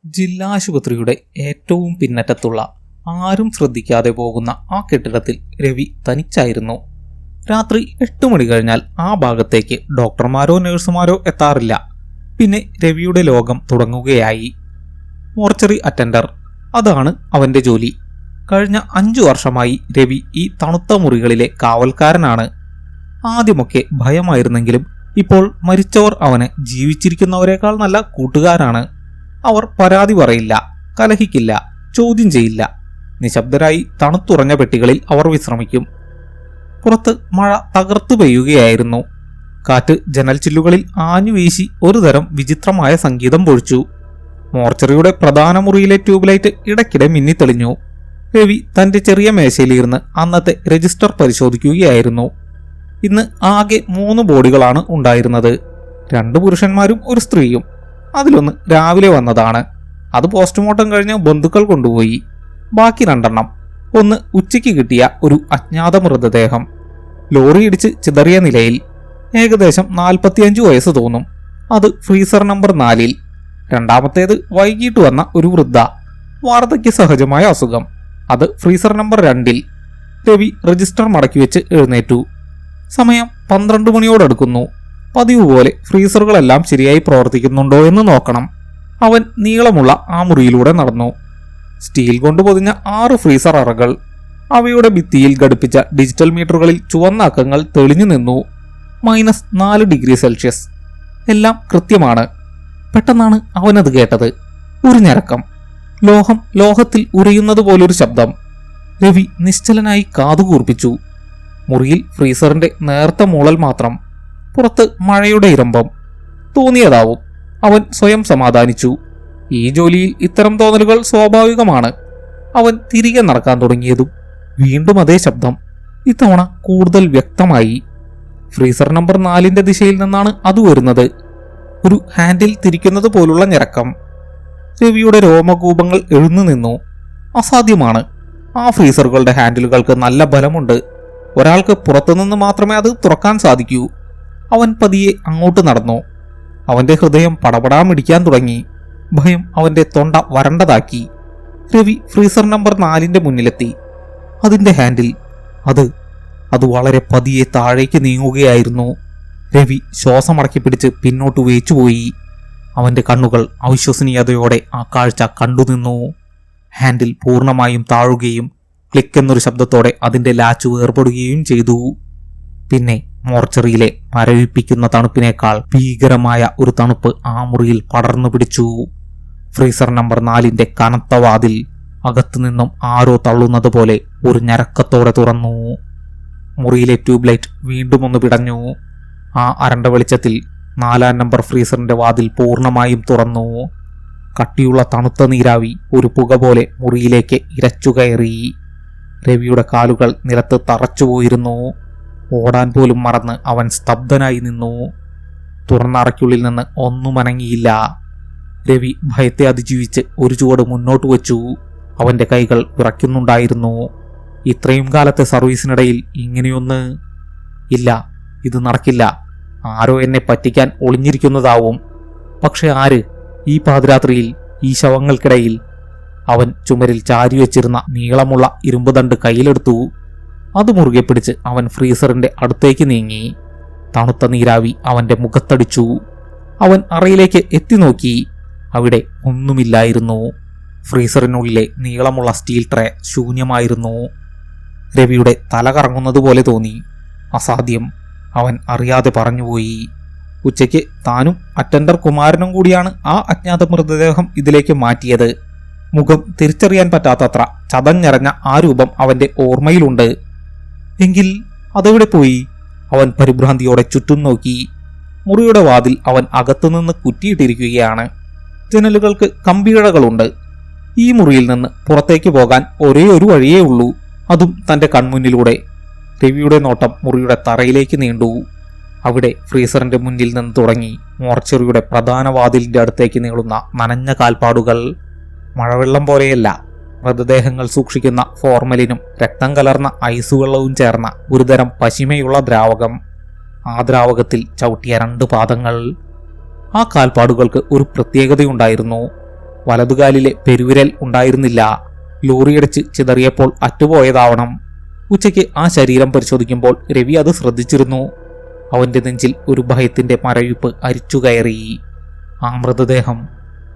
ജില്ലാ ആശുപത്രിയുടെ ഏറ്റവും പിന്നറ്റത്തുള്ള ആരും ശ്രദ്ധിക്കാതെ പോകുന്ന ആ കെട്ടിടത്തിൽ രവി തനിച്ചായിരുന്നു. രാത്രി 8 മണി കഴിഞ്ഞാൽ ആ ഭാഗത്തേക്ക് ഡോക്ടർമാരോ നഴ്സുമാരോ എത്താറില്ല. പിന്നെ രവിയുടെ ലോകം തുടങ്ങുകയായി. മോർച്ചറി അറ്റൻഡർ, അതാണ് അവന്റെ ജോലി. കഴിഞ്ഞ 5 വർഷമായി രവി ഈ തണുത്ത മുറികളിലെ കാവൽക്കാരനാണ്. ആദ്യമൊക്കെ ഭയമായിരുന്നെങ്കിലും ഇപ്പോൾ മരിച്ചവർ അവന് ജീവിച്ചിരിക്കുന്നവരെക്കാൾ നല്ല കൂട്ടുകാരാണ്. അവർ പരാതി പറയില്ല, കലഹിക്കില്ല, ചോദ്യം ചെയ്യില്ല. നിശബ്ദരായി തണുത്തുറഞ്ഞ പെട്ടികളിൽ അവർ വിശ്രമിക്കും. പുറത്ത് മഴ തകർത്തു പെയ്യുകയായിരുന്നു. കാറ്റ് ജനൽ ചില്ലുകളിൽ ആഞ്ഞു വീശി ഒരുതരം വിചിത്രമായ സംഗീതം പൊഴിച്ചു. മോർച്ചറിയുടെ പ്രധാന മുറിയിലെ ട്യൂബ്ലൈറ്റ് ഇടയ്ക്കിടെ മിന്നിത്തെളിഞ്ഞു. രവി തന്റെ ചെറിയ മേശയിലിരുന്ന് അന്നത്തെ രജിസ്റ്റർ പരിശോധിക്കുകയായിരുന്നു. ഇന്ന് ആകെ 3 ബോഡികളാണ് ഉണ്ടായിരുന്നത്. 2 പുരുഷന്മാരും ഒരു സ്ത്രീയും. അതിലൊന്ന് രാവിലെ വന്നതാണ്. അത് പോസ്റ്റ്മോർട്ടം കഴിഞ്ഞ് ബന്ധുക്കൾ കൊണ്ടുപോയി. ബാക്കി 2 ഒന്ന് ഉച്ചയ്ക്ക് കിട്ടിയ ഒരു അജ്ഞാത മൃതദേഹം, ലോറി ഇടിച്ച് ചിതറിയ നിലയിൽ. ഏകദേശം 45 വയസ്സ് തോന്നും. അത് ഫ്രീസർ നമ്പർ 4-ൽ. രണ്ടാമത്തേത് വൈകിട്ട് വന്ന ഒരു വൃദ്ധ, വാർദ്ധക്യ സഹജമായ അസുഖം. അത് ഫ്രീസർ നമ്പർ 2-ൽ. രവി രജിസ്റ്റർ മടക്കി വെച്ച് എഴുന്നേറ്റു. സമയം 12 മണിയോടടുക്കുന്നു. പതിവ് പോലെ ഫ്രീസറുകളെല്ലാം ശരിയായി പ്രവർത്തിക്കുന്നുണ്ടോ എന്ന് നോക്കണം. അവൻ നീളമുള്ള ആ മുറിയിലൂടെ നടന്നു. സ്റ്റീൽ കൊണ്ട് പൊതിഞ്ഞ 6 ഫ്രീസർ അറകൾ. അവയുടെ ഭിത്തിയിൽ ഘടിപ്പിച്ച ഡിജിറ്റൽ മീറ്ററുകളിൽ ചുവന്ന അക്കങ്ങൾ തെളിഞ്ഞു നിന്നു. -4 ഡിഗ്രി സെൽഷ്യസ്. എല്ലാം കൃത്യമാണ്. പെട്ടെന്നാണ് അവനത് കേട്ടത്. ഒരു ഞരക്കം. ലോഹം ലോഹത്തിൽ ഉരയുന്നത് പോലൊരു ശബ്ദം. രവി നിശ്ചലനായി കാതുകൂർപ്പിച്ചു. മുറിയിൽ ഫ്രീസറിന്റെ നേർത്ത മൂളൽ മാത്രം. പുറത്ത് മഴയുടെ ഇരമ്പം. തോന്നിയതാവും, അവൻ സ്വയം സമാധാനിച്ചു. ഈ ജോലിയിൽ ഇത്തരം തോന്നലുകൾ സ്വാഭാവികമാണ്. അവൻ തിരികെ നടക്കാൻ തുടങ്ങിയതും വീണ്ടും അതേ ശബ്ദം. ഇത്തവണ കൂടുതൽ വ്യക്തമായി. ഫ്രീസർ നമ്പർ 4-ന്റെ ദിശയിൽ നിന്നാണ് അത് വരുന്നത്. ഒരു ഹാൻഡിൽ തിരിക്കുന്നത് പോലുള്ള ഞരക്കം. രവിയുടെ രോമകൂപങ്ങൾ എഴുന്നു നിന്നു. അസാധ്യമാണ്. ആ ഫ്രീസറുകളുടെ ഹാൻഡിലുകൾക്ക് നല്ല ബലമുണ്ട്. ഒരാൾക്ക് പുറത്തുനിന്ന് മാത്രമേ അത് തുറക്കാൻ സാധിക്കൂ. അവൻ പതിയെ അങ്ങോട്ട് നടന്നു. അവന്റെ ഹൃദയം പടപടാമിടിക്കാൻ തുടങ്ങി. ഭയം അവന്റെ തൊണ്ട വരണ്ടതാക്കി. രവി ഫ്രീസർ നമ്പർ 4-ന്റെ മുന്നിലെത്തി. അതിന്റെ ഹാൻഡിൽ, അത് വളരെ പതിയെ താഴേക്ക് നീങ്ങുകയായിരുന്നു. രവി ശ്വാസമടക്കി പിടിച്ച് പിന്നോട്ട് വേച്ചുപോയി. അവന്റെ കണ്ണുകൾ അവിശ്വസനീയതയോടെ ആ കാഴ്ച കണ്ടുനിന്നു. ഹാൻഡിൽ പൂർണ്ണമായും താഴുകയും ക്ലിക്ക് എന്നൊരു ശബ്ദത്തോടെ അതിന്റെ ലാച്ച് വേർപെടുകയും ചെയ്തു. പിന്നെ മോർച്ചറിയിലെ മരവിപ്പിക്കുന്ന തണുപ്പിനേക്കാൾ ഭീകരമായ ഒരു തണുപ്പ് ആ മുറിയിൽ പടർന്നു പിടിച്ചു. ഫ്രീസർ നമ്പർ 4-ന്റെ കനത്ത വാതിൽ അകത്തുനിന്നും ആരോ തള്ളുന്നത് പോലെ ഒരു ഞരക്കത്തോടെ തുറന്നു. മുറിയിലെ ട്യൂബ്ലൈറ്റ് വീണ്ടും ഒന്ന് പിടഞ്ഞു. ആ അരണ്ട വെളിച്ചത്തിൽ 4-ാം നമ്പർ ഫ്രീസറിന്റെ വാതിൽ പൂർണ്ണമായും തുറന്നു. കട്ടിയുള്ള തണുത്ത നീരാവി ഒരു പുക പോലെ മുറിയിലേക്ക് ഇരച്ചുകയറി. രവിയുടെ കാലുകൾ നിലത്ത് തറച്ചുപോയിരുന്നു. ഓടാൻ പോലും മറന്ന് അവൻ സ്തബ്ധനായി നിന്നു. തുറന്നറയ്ക്കുള്ളിൽ നിന്ന് ഒന്നും അനങ്ങിയില്ല. രവി ഭയത്തെ അതിജീവിച്ച് ഒരു ചുവട് മുന്നോട്ട് വച്ചു. അവന്റെ കൈകൾ വിറയ്ക്കുന്നുണ്ടായിരുന്നു. ഇത്രയും കാലത്തെ സർവീസിനിടയിൽ ഇങ്ങനെയൊന്ന് ഇല്ല. ഇത് നടക്കില്ല. ആരോ എന്നെ പറ്റിക്കാൻ ഒളിഞ്ഞിരിക്കുന്നതാവും. പക്ഷെ ആര്? ഈ പാതിരാത്രിയിൽ, ഈ ശവങ്ങൾക്കിടയിൽ. അവൻ ചുമരിൽ ചാരിവെച്ചിരുന്ന നീളമുള്ള ഇരുമ്പ് ദണ്ട് കയ്യിലെടുത്തു. അത് മുറുകെ പിടിച്ച് അവൻ ഫ്രീസറിന്റെ അടുത്തേക്ക് നീങ്ങി. തണുത്ത നീരാവി അവന്റെ മുഖത്തടിച്ചു. അവൻ അറയിലേക്ക് എത്തി നോക്കി. അവിടെ ഒന്നുമില്ലായിരുന്നു. ഫ്രീസറിനുള്ളിലെ നീളമുള്ള സ്റ്റീൽ ട്രേ ശൂന്യമായിരുന്നു. രവിയുടെ തല കറങ്ങുന്നത് പോലെ തോന്നി. അസാധ്യം, അവൻ അറിയാതെ പറഞ്ഞുപോയി. ഉച്ചയ്ക്ക് താനും അറ്റൻഡർ കുമാരനും കൂടിയാണ് ആ അജ്ഞാത മൃതദേഹം ഇതിലേക്ക് മാറ്റിയത്. മുഖം തിരിച്ചറിയാൻ പറ്റാത്തത്ര ചതഞ്ഞരഞ്ഞ ആ രൂപം അവന്റെ ഓർമ്മയിലുണ്ട്. എങ്കിൽ അതെവിടെ പോയി? അവൻ പരിഭ്രാന്തിയോടെ ചുറ്റും നോക്കി. മുറിയുടെ വാതിൽ അവൻ അകത്തുനിന്ന് കുറ്റിയിട്ടിരിക്കുകയാണ്. ജനലുകൾക്ക് കമ്പിയിഴകളുണ്ട്. ഈ മുറിയിൽ നിന്ന് പുറത്തേക്ക് പോകാൻ ഒരേ ഒരു വഴിയേ ഉള്ളൂ, അതും തന്റെ കൺമുന്നിലൂടെ. രവിയുടെ നോട്ടം മുറിയുടെ തറയിലേക്ക് നീണ്ടു. അവിടെ ഫ്രീസറിന്റെ മുന്നിൽ നിന്ന് തുടങ്ങി മോർച്ചറിയുടെ പ്രധാന വാതിലിന്റെ അടുത്തേക്ക് നീളുന്ന നനഞ്ഞ കാൽപ്പാടുകൾ. മഴവെള്ളം പോലെയല്ല, മൃതദേഹങ്ങൾ സൂക്ഷിക്കുന്ന ഫോർമലിനും രക്തം കലർന്ന ഐസുവെള്ളവും ചേർന്ന ഒരുതരം പശിമയുള്ള ദ്രാവകം. ആ ദ്രാവകത്തിൽ ചവിട്ടിയ 2 പാദങ്ങൾ. ആ കാൽപ്പാടുകൾക്ക് ഒരു പ്രത്യേകതയുണ്ടായിരുന്നു. വലതുകാലിലെ പെരുവിരൽ ഉണ്ടായിരുന്നില്ല. ലോറിയടിച്ച് ചിതറിയപ്പോൾ അറ്റുപോയതാവണം. ഉച്ചയ്ക്ക് ആ ശരീരം പരിശോധിക്കുമ്പോൾ രവി അത് ശ്രദ്ധിച്ചിരുന്നു. അവന്റെ നെഞ്ചിൽ ഒരു ഭയത്തിന്റെ മരവിപ്പ് അരിച്ചുകയറി. ആ മൃതദേഹം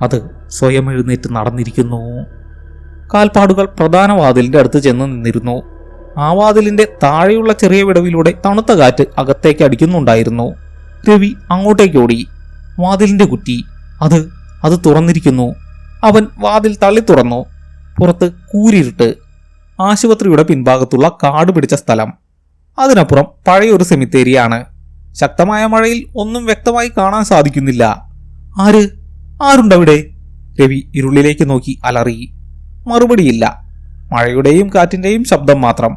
അത് സ്വയം എഴുന്നേറ്റ് നടന്നിരിക്കുന്നു. കാൽപ്പാടുകൾ പ്രധാന വാതിലിന്റെ അടുത്ത് ചെന്ന് നിന്നിരുന്നു. ആ വാതിലിന്റെ താഴെയുള്ള ചെറിയ വിടവിലൂടെ തണുത്ത കാറ്റ് അകത്തേക്ക് അടിക്കുന്നുണ്ടായിരുന്നു. രവി അങ്ങോട്ടേക്ക് ഓടി. വാതിലിന്റെ കുറ്റി അത് തുറന്നിരിക്കുന്നു. അവൻ വാതിൽ തള്ളി തുറന്നു. പുറത്ത് കൂരിരുട്ട്. ആശുപത്രിയുടെ പിൻഭാഗത്തുള്ള കാട് പിടിച്ച സ്ഥലം. അതിനപ്പുറം പഴയൊരു സെമിത്തേരിയാണ്. ശക്തമായ മഴയിൽ ഒന്നും വ്യക്തമായി കാണാൻ സാധിക്കുന്നില്ല. ആരുണ്ടവിടെ? രവി ഇരുളിലേക്ക് നോക്കി അലറി. മറുപടിയില്ല. മഴയുടെയും കാറ്റിന്റെയും ശബ്ദം മാത്രം.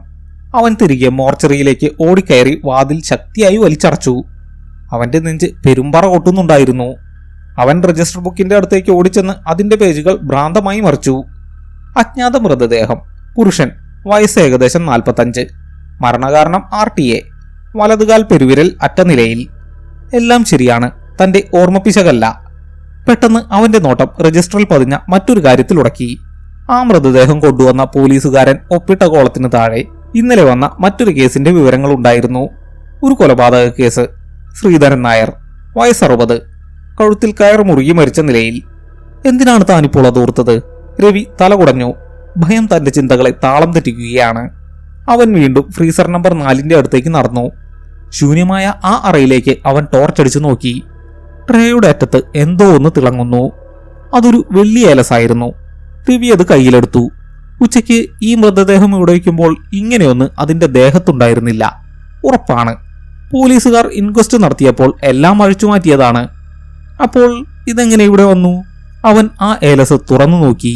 അവൻ തിരികെ മോർച്ചറിയിലേക്ക് ഓടിക്കയറി വാതിൽ ശക്തിയായി വലിച്ചടച്ചു. അവന്റെ നെഞ്ച് പെരുമ്പറ കൊട്ടുന്നുണ്ടായിരുന്നു. അവൻ രജിസ്റ്റർ ബുക്കിന്റെ അടുത്തേക്ക് ഓടിച്ചെന്ന് അതിന്റെ പേജുകൾ ഭ്രാന്തമായി മറിച്ചു. അജ്ഞാത മൃതദേഹം. പുരുഷൻ. വയസ്സ് ഏകദേശം 45. മരണകാരണം RTA. വലതുകാൽ പെരുവിരൽ അറ്റ നിലയിൽ. എല്ലാം ശരിയാണ്. തന്റെ ഓർമ്മപ്പിശകല്ല. പെട്ടെന്ന് അവന്റെ നോട്ടം രജിസ്റ്ററിൽ പതിഞ്ഞ മറ്റൊരു കാര്യത്തിൽ ഉടക്കി. ആ മൃതദേഹം കൊണ്ടുവന്ന പോലീസുകാരൻ ഒപ്പിട്ട കോളത്തിന് താഴെ ഇന്നലെ വന്ന മറ്റൊരു കേസിന്റെ വിവരങ്ങൾ ഉണ്ടായിരുന്നു. ഒരു കൊലപാതക കേസ്. ശ്രീധരൻ നായർ, വയസ്സ് 60, കഴുത്തിൽ കയർ മുറുകി മരിച്ച നിലയിൽ. എന്തിനാണ് താനിപ്പോൾ അതോർത്തത്? രവി തലകുടഞ്ഞു. ഭയം തന്റെ ചിന്തകളെ താളം തെറ്റിക്കുകയാണ്. അവൻ വീണ്ടും ഫ്രീസർ നമ്പർ 4ന്റെ അടുത്തേക്ക് നടന്നു. ശൂന്യമായ ആ അറയിലേക്ക് അവൻ ടോർച്ചടിച്ചു നോക്കി. ട്രേയുടെ അറ്റത്ത് എന്തോ ഒന്ന് തിളങ്ങുന്നു. അതൊരു വെള്ളി ഏലസായിരുന്നു. രവി അത് കയ്യിലെടുത്തു. ഉച്ചയ്ക്ക് ഈ മൃതദേഹം ഇവിടെ വയ്ക്കുമ്പോൾ ഇങ്ങനെയൊന്ന് അതിന്റെ ദേഹത്തുണ്ടായിരുന്നില്ല. ഉറപ്പാണ്. പോലീസുകാർ ഇൻക്വസ്റ്റ് നടത്തിയപ്പോൾ എല്ലാം അഴിച്ചുമാറ്റിയതാണ്. അപ്പോൾ ഇതെങ്ങനെ ഇവിടെ വന്നു? അവൻ ആ ഏലസ് തുറന്നു നോക്കി.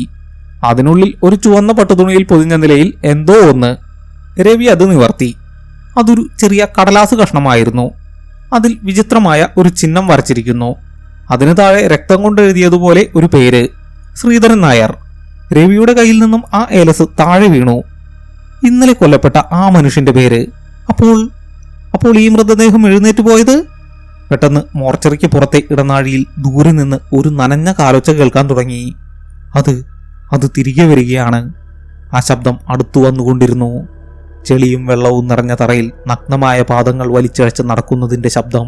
അതിനുള്ളിൽ ഒരു ചുവന്ന പട്ടുതുണിയിൽ പൊതിഞ്ഞ നിലയിൽ എന്തോ ഒന്ന്. രവി അത് നിവർത്തി. അതൊരു ചെറിയ കടലാസ് കഷ്ണമായിരുന്നു. അതിൽ വിചിത്രമായ ഒരു ചിഹ്നം വരച്ചിരിക്കുന്നു. അതിന് താഴെ രക്തം കൊണ്ട് എഴുതിയതുപോലെ ഒരു പേര്, ശ്രീധരൻ നായർ. രവിയുടെ കയ്യിൽ നിന്നും ആ ഏലസ് താഴെ വീണു. ഇന്നലെ കൊല്ലപ്പെട്ട ആ മനുഷ്യന്റെ പേര്. അപ്പോൾ ഈ മൃതദേഹം എഴുന്നേറ്റ് പോയത്? പെട്ടെന്ന് മോർച്ചറിക്ക് പുറത്തെ ഇടനാഴിയിൽ ദൂരെ നിന്ന് ഒരു നനഞ്ഞ കാലൊച്ച കേൾക്കാൻ തുടങ്ങി. അത് തിരികെ വരികയാണ്. ആ ശബ്ദം അടുത്തു വന്നുകൊണ്ടിരുന്നു. ചെളിയും വെള്ളവും നിറഞ്ഞ തറയിൽ നഗ്നമായ പാദങ്ങൾ വലിച്ചഴച്ച് നടക്കുന്നതിന്റെ ശബ്ദം.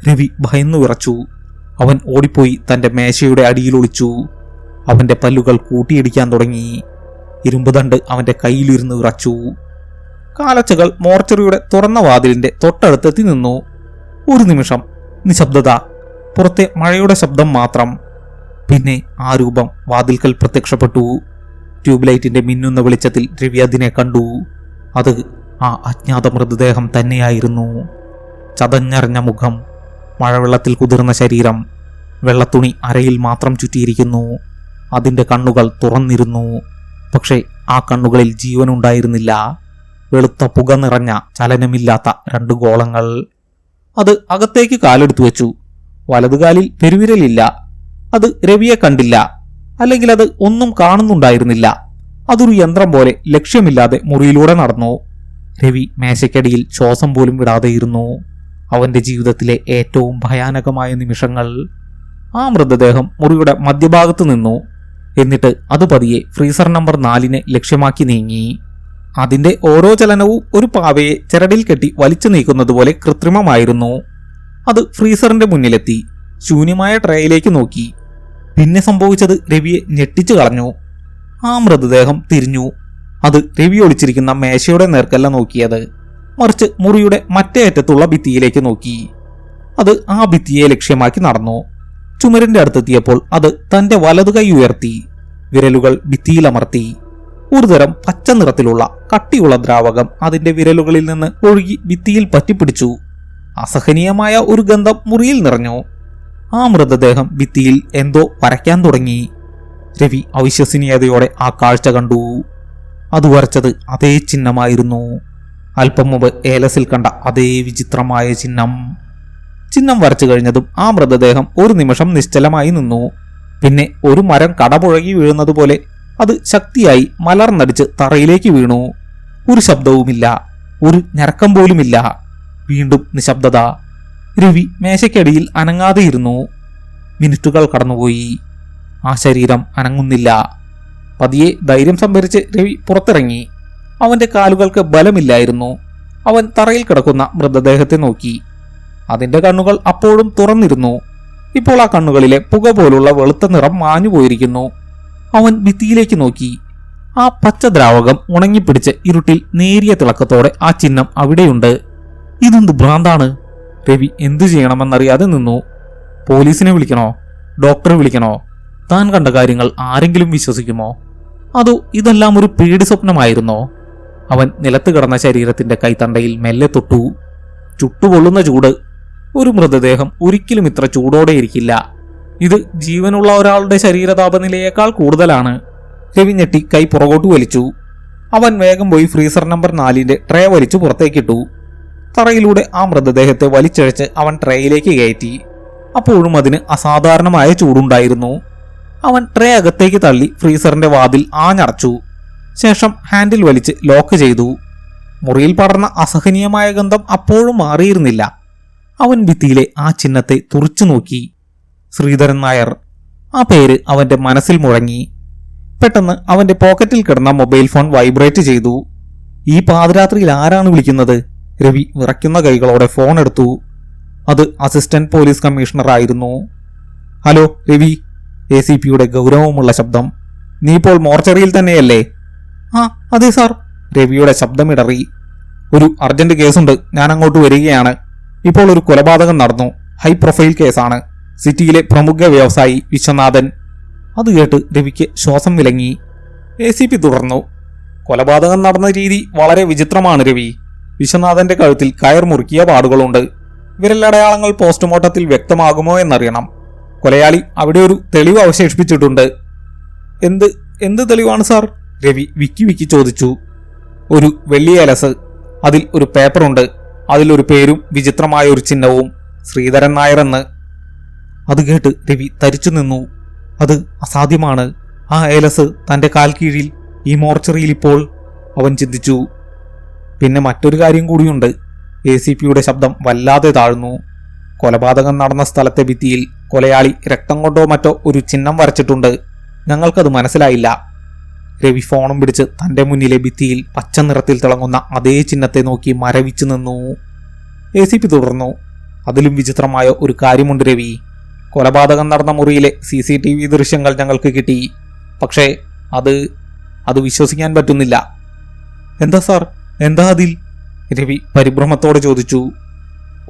രവി ഭയന്നു വിറച്ചു. അവൻ ഓടിപ്പോയി തന്റെ മേശയുടെ അടിയിൽ ഒളിച്ചു. അവന്റെ പല്ലുകൾ കൂട്ടിയിടിക്കാൻ തുടങ്ങി. ഇരുമ്പ് ദണ്ട് അവന്റെ കയ്യിലിരുന്ന് വിറച്ചു. കാലച്ചകൾ മോർച്ചറിയുടെ തുറന്ന വാതിലിന്റെ തൊട്ടടുത്തെത്തി നിന്നു. ഒരു നിമിഷം നിശബ്ദത. പുറത്തെ മഴയുടെ ശബ്ദം മാത്രം. പിന്നെ ആ രൂപം വാതിൽക്കൽ പ്രത്യക്ഷപ്പെട്ടു. ട്യൂബ് ലൈറ്റിന്റെ മിന്നുന്ന വെളിച്ചത്തിൽ രവി അതിനെ കണ്ടു. അത് ആ അജ്ഞാത മൃതദേഹം തന്നെയായിരുന്നു. ചതഞ്ഞറിഞ്ഞ മുഖം, മഴവെള്ളത്തിൽ കുതിർന്ന ശരീരം, വെള്ളത്തുണി അരയിൽ മാത്രം ചുറ്റിയിരിക്കുന്നു. അതിന്റെ കണ്ണുകൾ തുറന്നിരുന്നു. പക്ഷേ ആ കണ്ണുകളിൽ ജീവനുണ്ടായിരുന്നില്ല. വെളുത്ത പുക നിറഞ്ഞ ചലനമില്ലാത്ത 2 ഗോളങ്ങൾ. അത് അകത്തേക്ക് കാലെടുത്തു വെച്ചു. വലതുകാലിൽ പെരുവിരലില്ല. അത് രവിയെ കണ്ടില്ല. അല്ലെങ്കിൽ അത് ഒന്നും കാണുന്നുണ്ടായിരുന്നില്ല. അതൊരു യന്ത്രം പോലെ ലക്ഷ്യമില്ലാതെ മുറിയിലൂടെ നടന്നു. രവി മേശയ്ക്കടിയിൽ ശ്വാസം പോലും വിടാതെയിരുന്നു. അവന്റെ ജീവിതത്തിലെ ഏറ്റവും ഭയാനകമായ നിമിഷങ്ങൾ. ആ മൃതദേഹം മുറിയുടെ മധ്യഭാഗത്ത് നിന്നു. എന്നിട്ട് അത് പതിയെ ഫ്രീസർ നമ്പർ 4നെ ലക്ഷ്യമാക്കി നീങ്ങി. അതിന്റെ ഓരോ ചലനവും ഒരു പാവയെ ചരടിൽ കെട്ടി വലിച്ചു നീക്കുന്നതുപോലെ കൃത്രിമമായിരുന്നു. അത് ഫ്രീസറിന്റെ മുന്നിലെത്തി. ശൂന്യമായ ട്രേയിലേക്ക് നോക്കി. പിന്നെ സംഭവിച്ചത് രവിയെ ഞെട്ടിച്ചു കളഞ്ഞു. ആ മൃതദേഹം തിരിഞ്ഞു. അത് രവി ഒളിച്ചിരിക്കുന്ന മേശയുടെ നേർക്കല്ല നോക്കിയത്, മറിച്ച് മുറിയുടെ മറ്റേ അറ്റത്തുള്ള ഭിത്തിയിലേക്ക് നോക്കി. അത് ആ ഭിത്തിയെ ലക്ഷ്യമാക്കി നടന്നു. ചുമരിന്റെ അടുത്തെത്തിയപ്പോൾ അത് തന്റെ വലതു കൈ ഉയർത്തി. വിരലുകൾ ഭിത്തിയിലമർത്തി. ഒരുതരം പച്ച നിറത്തിലുള്ള കട്ടിയുള്ള ദ്രാവകം അതിന്റെ വിരലുകളിൽ നിന്ന് ഒഴുകി ഭിത്തിയിൽ പറ്റിപ്പിടിച്ചു. അസഹനീയമായ ഒരു ഗന്ധം മുറിയിൽ നിറഞ്ഞു. ആ മൃതദേഹം ഭിത്തിയിൽ എന്തോ വരയ്ക്കാൻ തുടങ്ങി. രവി അവിശ്വസനീയതയോടെ ആ കാഴ്ച കണ്ടു. അത് വരച്ചത് അതേ ചിഹ്നമായിരുന്നു. അല്പം മുമ്പ് ഏലസിൽ കണ്ട അതേ വിചിത്രമായ ചിഹ്നം. ചിഹ്നം വരച്ചു കഴിഞ്ഞതും ആ മൃതദേഹം ഒരു നിമിഷം നിശ്ചലമായി നിന്നു. പിന്നെ ഒരു മരം കടപുഴകി വീഴുന്നതുപോലെ അത് ശക്തിയായി മലർന്നടിച്ച് തറയിലേക്ക് വീണു. ഒരു ശബ്ദവുമില്ല, ഒരു ഞരക്കം പോലുമില്ല. വീണ്ടും നിശബ്ദത. രവി മേശയ്ക്കടിയിൽ അനങ്ങാതെയിരുന്നു. മിനിറ്റുകൾ കടന്നുപോയി. ആ ശരീരം അനങ്ങുന്നില്ല. പതിയെ ധൈര്യം സംഭരിച്ച് രവി പുറത്തിറങ്ങി. അവന്റെ കാലുകൾക്ക് ബലമില്ലായിരുന്നു. അവൻ തറയിൽ കിടക്കുന്ന മൃതദേഹത്തെ നോക്കി. അതിന്റെ കണ്ണുകൾ അപ്പോഴും തുറന്നിരുന്നു. ഇപ്പോൾ ആ കണ്ണുകളിലെ പുക പോലുള്ള വെളുത്ത നിറം മാഞ്ഞുപോയിരിക്കുന്നു. അവൻ ഭിത്തിയിലേക്ക് നോക്കി. ആ പച്ച ദ്രാവകം ഉണങ്ങിപ്പിടിച്ച് ഇരുട്ടിൽ നേരിയ തിളക്കത്തോടെ ആ ചിഹ്നം അവിടെയുണ്ട്. ഇതെന്ത് ഭ്രാന്താണ്? രവി എന്തു ചെയ്യണമെന്നറിയാതെ നിന്നു. പോലീസിനെ വിളിക്കണോ? ഡോക്ടറെ വിളിക്കണോ? താൻ കണ്ട കാര്യങ്ങൾ ആരെങ്കിലും വിശ്വസിക്കുമോ? അതോ ഇതെല്ലാം ഒരു പേടി സ്വപ്നമായിരുന്നോ? അവൻ നിലത്ത് കിടന്ന ശരീരത്തിന്റെ കൈത്തണ്ടയിൽ മെല്ലെ തൊട്ടു. ചുട്ടുകൊള്ളുന്ന ചൂട്. ഒരു മൃതദേഹം ഒരിക്കലും ഇത്ര ചൂടോടെ ഇരിക്കില്ല. ഇത് ജീവനുള്ള ഒരാളുടെ ശരീര താപനിലയേക്കാൾ കൂടുതലാണ്. രവി ഞെട്ടി കൈ പുറകോട്ട് വലിച്ചു. അവൻ വേഗം പോയി ഫ്രീസർ നമ്പർ 4 ട്രേ വലിച്ചു പുറത്തേക്കിട്ടു. തറയിലൂടെ ആ മൃതദേഹത്തെ വലിച്ചഴച്ച് അവൻ ട്രേയിലേക്ക് കയറ്റി. അപ്പോഴും അതിന് അസാധാരണമായ ചൂടുണ്ടായിരുന്നു. അവൻ ട്രേ അകത്തേക്ക് തള്ളി ഫ്രീസറിന്റെ വാതിൽ ആഞ്ഞടച്ചു. ശേഷം ഹാൻഡിൽ വലിച്ച് ലോക്ക് ചെയ്തു. മുറിയിൽ പടർന്ന അസഹനീയമായ ഗന്ധം അപ്പോഴും മാറിയിരുന്നില്ല. അവൻ ഭിത്തിയിലെ ആ ചിഹ്നത്തെ തുറച്ചു നോക്കി. ശ്രീധരൻ നായർ. ആ പേര് അവന്റെ മനസ്സിൽ മുഴങ്ങി. പെട്ടെന്ന് അവന്റെ പോക്കറ്റിൽ കിടന്ന മൊബൈൽ ഫോൺ വൈബ്രേറ്റ് ചെയ്തു. ഈ പാതിരാത്രിയിൽ ആരാണ് വിളിക്കുന്നത്? രവി വിറയ്ക്കുന്ന കൈകളോടെ ഫോൺ എടുത്തു. അത് അസിസ്റ്റന്റ് പോലീസ് കമ്മീഷണർ ആയിരുന്നു. ഹലോ രവി. ACPയുടെ ഗൗരവമുള്ള ശബ്ദം. നീ ഇപ്പോൾ മോർച്ചറിയിൽ തന്നെയല്ലേ? ആ അതെ സാർ. രവിയുടെ ശബ്ദമിടറി. ഒരു അർജന്റ് കേസുണ്ട്, ഞാൻ അങ്ങോട്ട് വരികയാണ്. ഇപ്പോൾ ഒരു കൊലപാതകം നടന്നു. ഹൈ പ്രൊഫൈൽ കേസാണ്. സിറ്റിയിലെ പ്രമുഖ വ്യവസായി വിശ്വനാഥൻ. അത് കേട്ട് രവിക്ക് ശ്വാസം വിലങ്ങി. ACP തുടർന്നു. കൊലപാതകം നടന്ന രീതി വളരെ വിചിത്രമാണ് രവി. വിശ്വനാഥന്റെ കഴുത്തിൽ കയർ മുറുക്കിയ പാടുകളുണ്ട്. വിരലടയാളങ്ങൾ പോസ്റ്റ്മോർട്ടത്തിൽ വ്യക്തമാകുമോ എന്നറിയണം. കൊലയാളി അവിടെ ഒരു തെളിവ് അവശേഷിപ്പിച്ചിട്ടുണ്ട്. എന്ത് തെളിവാണ് സാർ? രവി വിക്കി ചോദിച്ചു. ഒരു വെള്ളിയേലസ്. അതിൽ ഒരു പേപ്പറുണ്ട്. അതിലൊരു പേരും വിചിത്രമായ ഒരു ചിഹ്നവും. ശ്രീധരൻ നായർ എന്ന്. അത് കേട്ട് രവി തരിച്ചു നിന്നു. അത് അസാധ്യമാണ്. ആ ഏലസ് തന്റെ കാൽ കീഴിൽ ഈ മോർച്ചറിയിൽ ഇപ്പോൾ. അവൻ ചിന്തിച്ചു. പിന്നെ മറ്റൊരു കാര്യം കൂടിയുണ്ട്. ACPയുടെ ശബ്ദം വല്ലാതെ താഴ്ന്നു. കൊലപാതകം നടന്ന സ്ഥലത്തെ ഭിത്തിയിൽ കൊലയാളി രക്തം കൊണ്ടോ മറ്റോ ഒരു ചിഹ്നം വരച്ചിട്ടുണ്ട്. ഞങ്ങൾക്കത് മനസ്സിലായില്ല. രവി ഫോണും പിടിച്ച് തന്റെ മുന്നിലെ ഭിത്തിയിൽ പച്ച നിറത്തിൽ തിളങ്ങുന്ന അതേ ചിഹ്നത്തെ നോക്കി മരവിച്ചു നിന്നു. ACP തുടർന്നു. അതിലും വിചിത്രമായ ഒരു കാര്യമുണ്ട് രവി. കൊലപാതകം നടന്ന മുറിയിലെ CCTV ദൃശ്യങ്ങൾ ഞങ്ങൾക്ക് കിട്ടി. പക്ഷേ അത് വിശ്വസിക്കാൻ പറ്റുന്നില്ല. എന്താ സാർ? എന്താ അതിൽ? രവി പരിഭ്രമത്തോടെ ചോദിച്ചു.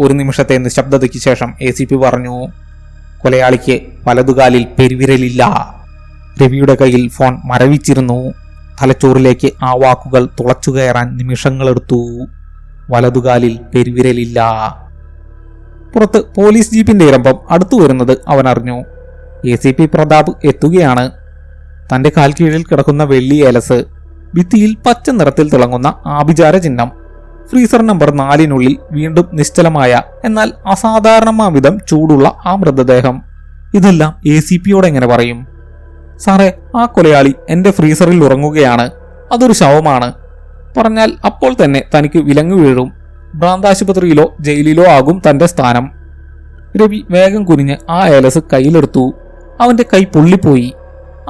ഒരു നിമിഷത്തെ നിശബ്ദതയ്ക്ക് ശേഷം ACP പറഞ്ഞു. കൊലയാളിക്ക് വലതുകാലിൽ പെരുവിരലില്ല. രവിയുടെ കയ്യിൽ ഫോൺ മരവിച്ചിരുന്നു. തലച്ചോറിലേക്ക് ആ വാക്കുകൾ തുളച്ചു കയറാൻ നിമിഷങ്ങളെടുത്തു. വലതുകാലിൽ പെരുവിരലില്ല. പുറത്ത് പോലീസ് ജീപ്പിന്റെ ഇരമ്പം അടുത്തു വരുന്നത് അവൻ അറിഞ്ഞു. ACP പ്രതാപ് എത്തുകയാണ്. തന്റെ കാൽ കീഴിൽ കിടക്കുന്ന വെള്ളി ഏലസ്. ഭിത്തിയിൽ പച്ച നിറത്തിൽ തിളങ്ങുന്ന ആഭിചാര ചിഹ്നം. ഫ്രീസർ നമ്പർ 4 വീണ്ടും നിശ്ചലമായ എന്നാൽ അസാധാരണമാവിധം ചൂടുള്ള ആ മൃതദേഹം. ഇതെല്ലാം ACPയോട് എങ്ങനെ പറയും? സാറേ, ആ കൊലയാളി എന്റെ ഫ്രീസറിൽ ഉറങ്ങുകയാണ്. അതൊരു ശവമാണ്. പറഞ്ഞാൽ അപ്പോൾ തന്നെ തനിക്ക് വിലങ്ങു വീഴും. ഭ്രാന്താശുപത്രിയിലോ ജയിലിലോ ആകും തന്റെ സ്ഥാനം. രവി വേഗം കുനിഞ്ഞ് ആ ഏലസ് കയ്യിലെടുത്തു. അവന്റെ കൈ പൊള്ളിപ്പോയി.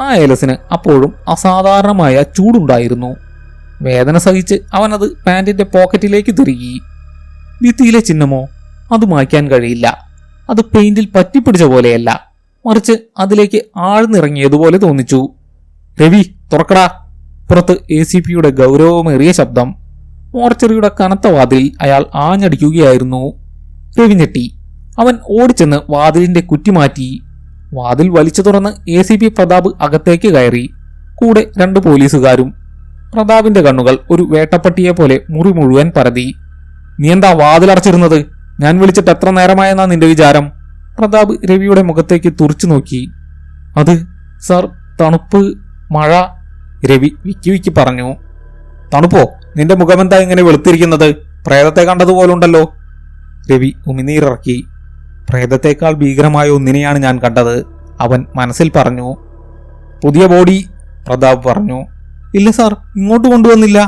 ആ ഏലസിന് അപ്പോഴും അസാധാരണമായ ചൂടുണ്ടായിരുന്നു. വേദന സഹിച്ച് അവനത് പാന്റിന്റെ പോക്കറ്റിലേക്ക് തിരുകി. ഭിത്തിയിലെ ചിഹ്നമോ? അത് മായ്ക്കാൻ കഴിയില്ല. അത് പെയിന്റിൽ പറ്റിപ്പിടിച്ച പോലെയല്ല, മറിച്ച് അതിലേക്ക് ആഴ്ന്നിറങ്ങിയതുപോലെ തോന്നിച്ചു. രവി തുറക്കടാ. പുറത്ത് ACPയുടെ ഗൗരവമേറിയ ശബ്ദം. മോർച്ചറിയുടെ കനത്ത വാതിലിൽ അയാൾ ആഞ്ഞടിക്കുകയായിരുന്നു. രവി ഞെട്ടി. അവൻ ഓടിച്ചെന്ന് വാതിലിന്റെ കുറ്റി മാറ്റി. വാതിൽ വലിച്ചു തുറന്ന് ACP പ്രതാപ് അകത്തേക്ക് കയറി. കൂടെ 2 പോലീസുകാരും. പ്രതാപിന്റെ കണ്ണുകൾ ഒരു വേട്ടപ്പട്ടിയെ പോലെ മുറി മുഴുവൻ പരതി. നീ എന്താ വാതിലടച്ചിരുന്നത്? ഞാൻ വിളിച്ചിട്ട് എത്ര നേരമായെന്നാ നിന്റെ വിചാരം? പ്രതാപ് രവിയുടെ മുഖത്തേക്ക് തുറച്ചു നോക്കി. അത് സാർ, തണുപ്പ്, മഴ. രവി വിക്കി പറഞ്ഞു. തണുപ്പോ? നിന്റെ മുഖമെന്താ ഇങ്ങനെ വെളുത്തിരിക്കുന്നത്? പ്രേതത്തെ കണ്ടതുപോലുണ്ടല്ലോ. രവി ഉമിനീരിറക്കി. പ്രേതത്തെക്കാൾ ഭീകരമായ ഒന്നിനെയാണ് ഞാൻ കണ്ടത്, അവൻ മനസ്സിൽ പറഞ്ഞു. പുതിയ ബോഡി? പ്രതാപ് പറഞ്ഞു. ഇല്ല സാർ, ഇങ്ങോട്ട് കൊണ്ടുവന്നില്ല.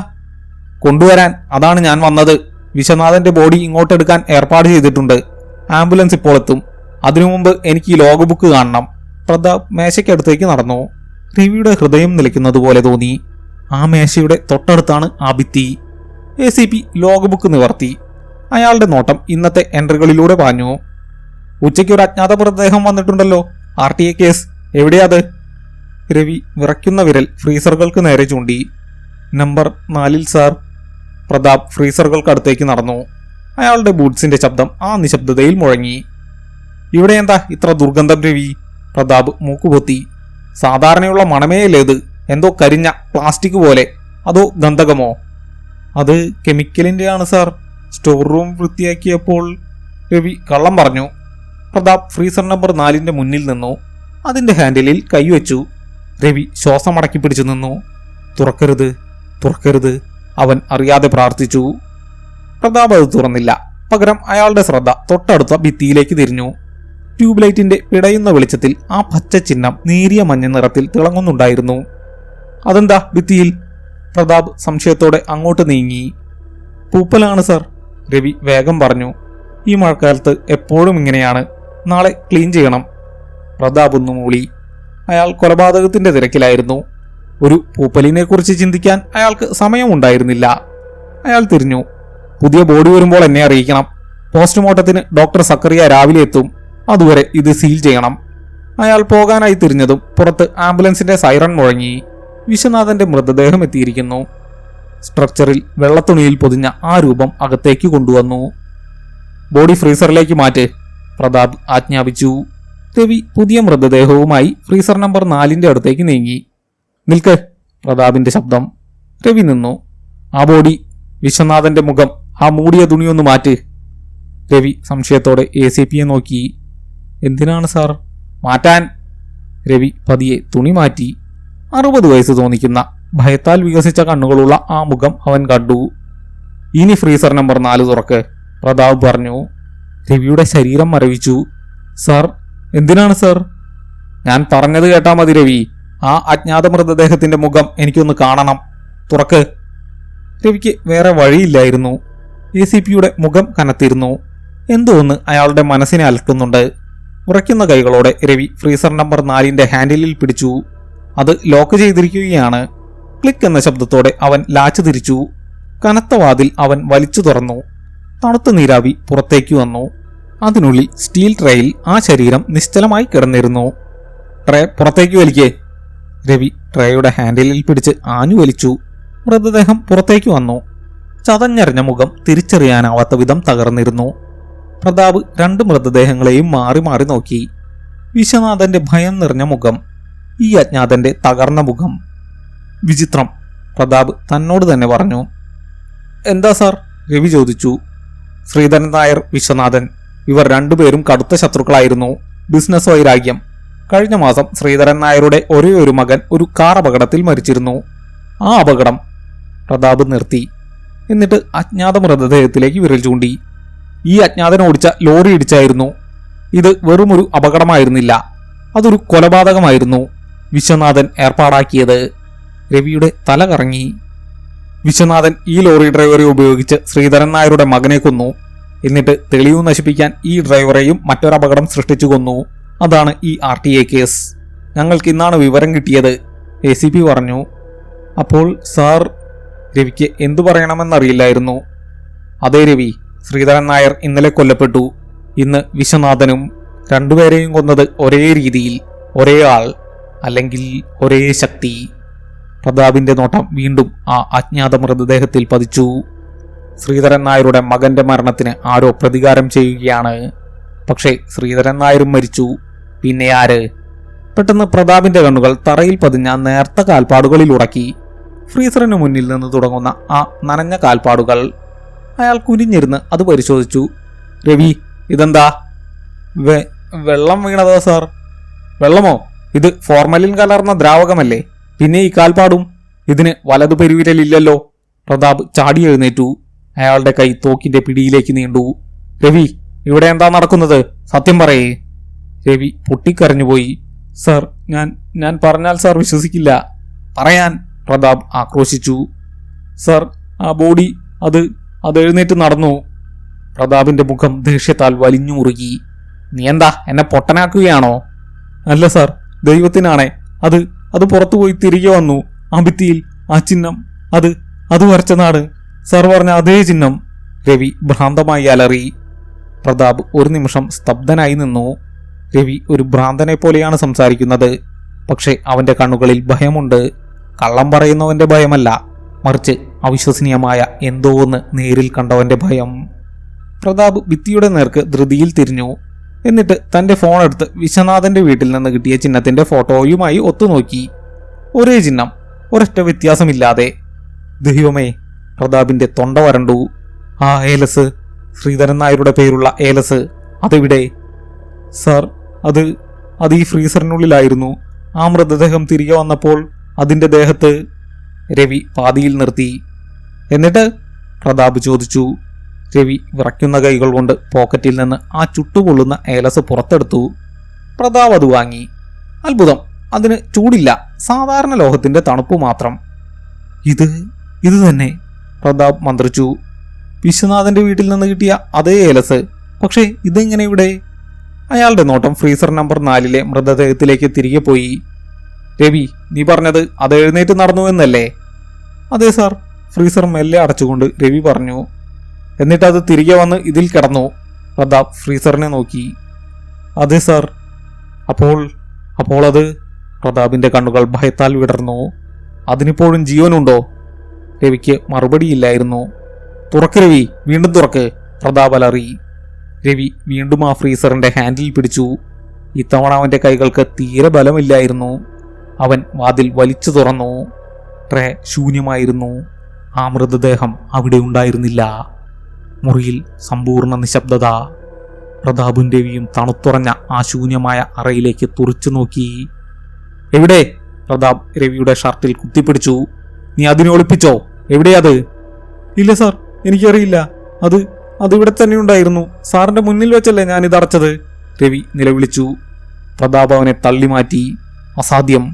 കൊണ്ടുവരാൻ അതാണ് ഞാൻ വന്നത്. വിശ്വനാഥന്റെ ബോഡി ഇങ്ങോട്ടെടുക്കാൻ ഏർപ്പാട് ചെയ്തിട്ടുണ്ട്. ആംബുലൻസ് ഇപ്പോൾ എത്തും. അതിനു മുമ്പ് എനിക്ക് ഈ ലോഗ് ബുക്ക് കാണണം. പ്രതാപ് മേശയ്ക്കടുത്തേക്ക് നടന്നു. രവിയുടെ ഹൃദയം നിലയ്ക്കുന്നത് പോലെ തോന്നി. ആ മേശയുടെ തൊട്ടടുത്താണ് ആ ഭിത്തി. ACP ലോഗ് ബുക്ക് നിവർത്തി. അയാളുടെ നോട്ടം ഇന്നത്തെ എൻട്രികളിലൂടെ പാഞ്ഞു. ഉച്ചയ്ക്ക് ഒരു അജ്ഞാത മൃതദേഹം വന്നിട്ടുണ്ടല്ലോ. RTA കേസ് എവിടെയാത്? രവി വിറയ്ക്കുന്ന വിരൽ ഫ്രീസറുകൾക്ക് നേരെ ചൂണ്ടി. Number 4 sir. പ്രതാപ് ഫ്രീസറുകൾക്ക് അടുത്തേക്ക് നടന്നു. അയാളുടെ ബൂട്ട്സിന്റെ ശബ്ദം ആ നിശബ്ദതയിൽ മുഴങ്ങി. ഇവിടെ എന്താ ഇത്ര ദുർഗന്ധം രവി? പ്രതാപ് മൂക്കുപൊത്തി. സാധാരണയുള്ള മണമേലേത്? എന്തോ കരിഞ്ഞ പ്ലാസ്റ്റിക് പോലെ. അതോ ഗന്ധകമോ? അത് കെമിക്കലിന്റെ ആണ് സാർ. സ്റ്റോർ റൂം വൃത്തിയാക്കിയപ്പോൾ. രവി കള്ളം പറഞ്ഞു. പ്രതാപ് ഫ്രീസർ നമ്പർ 4 മുന്നിൽ നിന്നു. അതിന്റെ ഹാൻഡിലിൽ കൈവച്ചു. രവി ശ്വാസമടക്കി പിടിച്ചു നിന്നു. തുറക്കരുത്, തുറക്കരുത്, അവൻ അറിയാതെ പ്രാർത്ഥിച്ചു. പ്രതാപ് അത് തുറന്നില്ല. പകരം അയാളുടെ ശ്രദ്ധ തൊട്ടടുത്ത ഭിത്തിയിലേക്ക് തിരിഞ്ഞു. ട്യൂബ് ലൈറ്റിന്റെ പിടയുന്ന വെളിച്ചത്തിൽ ആ പച്ച ചിഹ്നം നേരിയ മഞ്ഞ നിറത്തിൽ തിളങ്ങുന്നുണ്ടായിരുന്നു. അതെന്താ ഭിത്തിയിൽ? പ്രതാപ് സംശയത്തോടെ അങ്ങോട്ട് നീങ്ങി. പൂപ്പലാണ് സർ. രവി വേഗം പറഞ്ഞു. ഈ മഴക്കാലത്ത് എപ്പോഴും ഇങ്ങനെയാണ്. നാളെ ക്ലീൻ ചെയ്യണം. പ്രതാപ് ഒന്ന് മൂളി. അയാൾ കൊലപാതകത്തിന്റെ തിരക്കിലായിരുന്നു. ഒരു പൂപ്പലിനെ കുറിച്ച് ചിന്തിക്കാൻ അയാൾക്ക് സമയമുണ്ടായിരുന്നില്ല. അയാൾ തിരിഞ്ഞു. പുതിയ ബോഡി വരുമ്പോൾ എന്നെ അറിയിക്കണം. പോസ്റ്റ്മോർട്ടത്തിന് ഡോക്ടർ സക്കറിയ രാവിലെ എത്തും. അതുവരെ ഇത് സീൽ ചെയ്യണം. അയാൾ പോകാനായി തിരിഞ്ഞതും പുറത്ത് ആംബുലൻസിന്റെ സൈറൺ മുഴങ്ങി. വിശ്വനാഥന്റെ മൃതദേഹം എത്തിയിരിക്കുന്നു. സ്ട്രക്ചറിൽ വെള്ളത്തുണിയിൽ പൊതിഞ്ഞ ആ രൂപം അകത്തേക്ക് കൊണ്ടുവന്നു. ബോഡി ഫ്രീസറിലേക്ക് മാറ്റ്, പ്രതാപ് ആജ്ഞാപിച്ചു. രവി പുതിയ മൃതദേഹവുമായി ഫ്രീസർ നമ്പർ 4 അടുത്തേക്ക് നീങ്ങി. നിൽക്ക്, പ്രതാപിന്റെ ശബ്ദം. രവി നിന്നു. ആ ബോഡി, വിശ്വനാഥന്റെ മുഖം, ആ മൂടിയ തുണിയൊന്ന് മാറ്റ്. രവി സംശയത്തോടെ ACPയെ നോക്കി. എന്തിനാണ് സാർ? മാറ്റാൻ. രവി പതിയെ തുണി മാറ്റി. 60 വയസ്സ് തോന്നിക്കുന്ന ഭയത്താൽ വികസിച്ച കണ്ണുകളുള്ള ആ മുഖം അവൻ കണ്ടു. ഇനി ഫ്രീസർ നമ്പർ 4 തുറക്ക്, പ്രതാപ് പറഞ്ഞു. രവിയുടെ ശരീരം മരവിച്ചു. സാർ, എന്തിനാണ് സാർ? ഞാൻ പറഞ്ഞത് കേട്ടാ മതി രവി. ആ അജ്ഞാത മൃതദേഹത്തിന്റെ മുഖം എനിക്കൊന്ന് കാണണം. തുറക്ക്. രവിക്ക് വേറെ വഴിയില്ലായിരുന്നു. ACPയുടെ മുഖം കനത്തിരുന്നു. എന്തോ ഒന്ന് അയാളുടെ മനസ്സിനെ അലട്ടുന്നുണ്ട്. ഉറയ്ക്കുന്ന കൈകളോടെ രവി ഫ്രീസർ നമ്പർ 4 ഹാൻഡിലിൽ പിടിച്ചു. അത് ലോക്ക് ചെയ്തിരിക്കുകയാണ്. ക്ലിക്ക് എന്ന ശബ്ദത്തോടെ അവൻ ലാച്ച് തിരിച്ചു. കനത്ത വാതിൽ അവൻ വലിച്ചു തുറന്നു. തണുത്ത നീരാവി പുറത്തേക്ക് വന്നു. അതിനുള്ളിൽ സ്റ്റീൽ ട്രേയിൽ ആ ശരീരം നിശ്ചലമായി കിടന്നിരുന്നു. ട്രേ പുറത്തേക്ക് വലിക്കേ. രവി ട്രേയുടെ ഹാൻഡിലിൽ പിടിച്ച് ആഞ്ഞു വലിച്ചു. മൃതദേഹം പുറത്തേക്ക് വന്നു. ചതഞ്ഞറിഞ്ഞ മുഖം തിരിച്ചറിയാനാവാത്ത വിധം തകർന്നിരുന്നു. പ്രതാപ് 2 മൃതദേഹങ്ങളെയും മാറി മാറി നോക്കി. വിശ്വനാഥന്റെ ഭയം നിറഞ്ഞ മുഖം, ഈ അജ്ഞാതന്റെ തകർന്ന മുഖം. വിചിത്രം, പ്രതാപ് തന്നോട് തന്നെ പറഞ്ഞു. എന്താ സാർ? രവി ചോദിച്ചു. ശ്രീധരൻ നായർ, വിശ്വനാഥൻ, ഇവർ 2 പേരും കടുത്ത ശത്രുക്കളായിരുന്നു. ബിസിനസ് വൈരാഗ്യം. കഴിഞ്ഞ മാസം ശ്രീധരൻ നായരുടെ ഒരേ ഒരു മകൻ ഒരു കാർ അപകടത്തിൽ മരിച്ചിരുന്നു. ആ അപകടം. പ്രതാപ് നിർത്തി. എന്നിട്ട് അജ്ഞാത മൃതദേഹത്തിലേക്ക് വിരൽ ചൂണ്ടി. ഈ അജ്ഞാതൻ ഓടിച്ച ലോറി ഇടിച്ചായിരുന്നു. ഇത് വെറുമൊരു അപകടമായിരുന്നില്ല, അതൊരു കൊലപാതകമായിരുന്നു. വിശ്വനാഥൻ ഏർപ്പാടാക്കിയത്. രവിയുടെ തല കറങ്ങി. വിശ്വനാഥൻ ഈ ലോറി ഡ്രൈവറെ ഉപയോഗിച്ച് ശ്രീധരൻ നായരുടെ മകനെ കൊന്നു. എന്നിട്ട് തെളിവ് നശിപ്പിക്കാൻ ഈ ഡ്രൈവറെയും മറ്റൊരപകടം സൃഷ്ടിച്ചു കൊന്നു. അതാണ് ഈ RTA കേസ്. ഞങ്ങൾക്ക് ഇന്നാണ് വിവരം കിട്ടിയത്, ACP പറഞ്ഞു. അപ്പോൾ സാർ? രവിക്ക് എന്തു പറയണമെന്നറിയില്ലായിരുന്നു. അതേ രവി, ശ്രീധരൻ നായർ ഇന്നലെ കൊല്ലപ്പെട്ടു. ഇന്ന് വിശ്വനാഥനും. 2 പേരെയും കൊന്നത് ഒരേ രീതിയിൽ, ഒരേ ആൾ, അല്ലെങ്കിൽ ഒരേ ശക്തി. പ്രതാപിന്റെ നോട്ടം വീണ്ടും ആ അജ്ഞാത മൃതദേഹത്തിൽ പതിച്ചു. ശ്രീധരൻ നായരുടെ മകന്റെ മരണത്തിന് ആരോ പ്രതികാരം ചെയ്യുകയാണ്. പക്ഷേ ശ്രീധരൻ നായരും മരിച്ചു. പിന്നെ ആര്? പെട്ടെന്ന് പ്രതാപിന്റെ കണ്ണുകൾ തറയിൽ പതിഞ്ഞ നേർത്ത കാൽപ്പാടുകളിൽ ഉടക്കി. ഫ്രീസറിന് മുന്നിൽ നിന്ന് തുടങ്ങുന്ന ആ നനഞ്ഞ കാൽപ്പാടുകൾ. അയാൾ കുനിഞ്ഞിരുന്ന് അത് പരിശോധിച്ചു. രവി, ഇതെന്താ? വെള്ളം വീണതാ സാർ. വെള്ളമോ? ഇത് ഫോർമലിൻ കലർന്ന ദ്രാവകമല്ലേ? പിന്നെ ഈ കാൽപ്പാടും? ഇതിന് വലതു പെരുവിരലില്ലല്ലോ. പ്രതാപ് ചാടി എഴുന്നേറ്റു. അയാളുടെ കൈ തോക്കിന്റെ പിടിയിലേക്ക് നീണ്ടു. രവി, ഇവിടെ എന്താ നടക്കുന്നത്? സത്യം പറയേ. രവി പൊട്ടിക്കരഞ്ഞുപോയി. സാർ, ഞാൻ പറഞ്ഞാൽ സാർ വിശ്വസിക്കില്ല. പറയാൻ, പ്രതാപ് ആക്രോശിച്ചു. സാർ, ആ ബോഡി അത് എഴുന്നേറ്റ് നടന്നു. പ്രതാപിന്റെ മുഖം ദേഷ്യത്താൽ വലിഞ്ഞു മുറുകി. നീ എന്താ എന്നെ പൊട്ടനാക്കുകയാണോ? അല്ല സാർ, ദൈവത്തിനാണേ, അത് അത് പുറത്തുപോയി തിരികെ വന്നു. ആ ഭിത്തിയിൽ ആ ചിഹ്നം, അത് അത് വരച്ചതാണ് സാർ പറഞ്ഞ അതേ ചിഹ്നം. രവി ഭ്രാന്തമായി അലറി. പ്രതാപ് ഒരു നിമിഷം സ്തബ്ധനായി നിന്നു. രവി ഒരു ഭ്രാന്തനെ പോലെയാണ് സംസാരിക്കുന്നത്. പക്ഷെ അവന്റെ കണ്ണുകളിൽ ഭയമുണ്ട്. കള്ളം പറയുന്നവന്റെ ഭയമല്ല, മറിച്ച് അവിശ്വസനീയമായ എന്തോ ഒന്ന് നേരിൽ കണ്ടവന്റെ ഭയം. പ്രതാപ് ഭിത്തിയുടെ നേർക്ക് ധൃതിയിൽ തിരിഞ്ഞു. എന്നിട്ട് തന്റെ ഫോൺ എടുത്ത് വിശ്വനാഥന്റെ വീട്ടിൽ നിന്ന് കിട്ടിയ ചിഹ്നത്തിന്റെ ഫോട്ടോയുമായി ഒത്തുനോക്കി. ഒരേ ചിഹ്നം, ഒരൊറ്റ വ്യത്യാസമില്ലാതെ. ദൈവമേ, പ്രതാപിന്റെ തൊണ്ട വരണ്ടു. ആ ഏലസ്, ശ്രീധരൻ നായരുടെ പേരുള്ള ഏലസ്, അതെവിടെ? സാർ, അത് ഈ ഫ്രീസറിനുള്ളിലായിരുന്നു. ആ മൃതദേഹം തിരികെ വന്നപ്പോൾ അതിന്റെ ദേഹത്ത്. രവി പാതിയിൽ നിർത്തി. എന്നിട്ട് പ്രതാപ് ചോദിച്ചു. രവി വിറയ്ക്കുന്ന കൈകൾ കൊണ്ട് പോക്കറ്റിൽ നിന്ന് ആ ചുട്ടുകൊള്ളുന്ന ഏലസ് പുറത്തെടുത്തു. പ്രതാപ് അത് വാങ്ങി. അത്ഭുതം, അതിന് ചൂടില്ല, സാധാരണ ലോഹത്തിന്റെ തണുപ്പ് മാത്രം. ഇത് തന്നെ, പ്രതാപ് മന്ത്രിച്ചു. വിശ്വനാഥന്റെ വീട്ടിൽ നിന്ന് കിട്ടിയ അതേ ഏലസ്. പക്ഷേ ഇതെങ്ങനെ ഇവിടെ? അയാളുടെ നോട്ടം ഫ്രീസർ നമ്പർ 4 മൃതദേഹത്തിലേക്ക് തിരികെ പോയി. രവി, നീ പറഞ്ഞത് അത് എഴുന്നേറ്റ് നടന്നു എന്നല്ലേ? അതെ സാർ, ഫ്രീസർ മെല്ലെ അടച്ചുകൊണ്ട് രവി പറഞ്ഞു. എന്നിട്ട് അത് തിരികെ വന്ന് ഇതിൽ കിടന്നു. പ്രതാപ് ഫ്രീസറിനെ നോക്കി. അതെ സാർ. അപ്പോൾ അത്? പ്രതാപിന്റെ കണ്ണുകൾ ഭയത്താൽ വിടർന്നു. അതിനിപ്പോഴും ജീവനുണ്ടോ? രവിക്ക് മറുപടിയില്ലായിരുന്നു. തുറക്ക് രവി, വീണ്ടും തുറക്ക്, പ്രതാപ് അലറി. രവി വീണ്ടും ആ ഫ്രീസറിന്റെ ഹാൻഡിൽ പിടിച്ചു. ഇത്തവണ അവന്റെ കൈകൾക്ക് തീരെ ബലമില്ലായിരുന്നു. അവൻ വാതിൽ വലിച്ചു തുറന്നു. ട്രേ ശൂന്യമായിരുന്നു. ആ മൃതദേഹം അവിടെ ഉണ്ടായിരുന്നില്ല. മുറിയിൽ സമ്പൂർണ്ണ നിശബ്ദത. പ്രതാപും രവിയും തണുത്തുറഞ്ഞ ആ ശൂന്യമായ അറയിലേക്ക് തുറച്ചു നോക്കി. എവിടെ? പ്രതാപ് രവിയുടെ ഷർട്ടിൽ കുത്തിപ്പിടിച്ചു. നീ അതിനെ ഒളിപ്പിച്ചോ? എവിടെയത്? ഇല്ല സാർ, എനിക്കറിയില്ല. അതിവിടെ തന്നെ ഉണ്ടായിരുന്നു. സാറിന്റെ മുന്നിൽ വെച്ചല്ലേ ഞാനിത് അടച്ചത്, രവി നിലവിളിച്ചു. പ്രതാപ് അവനെ തള്ളി മാറ്റി. അസാധ്യം.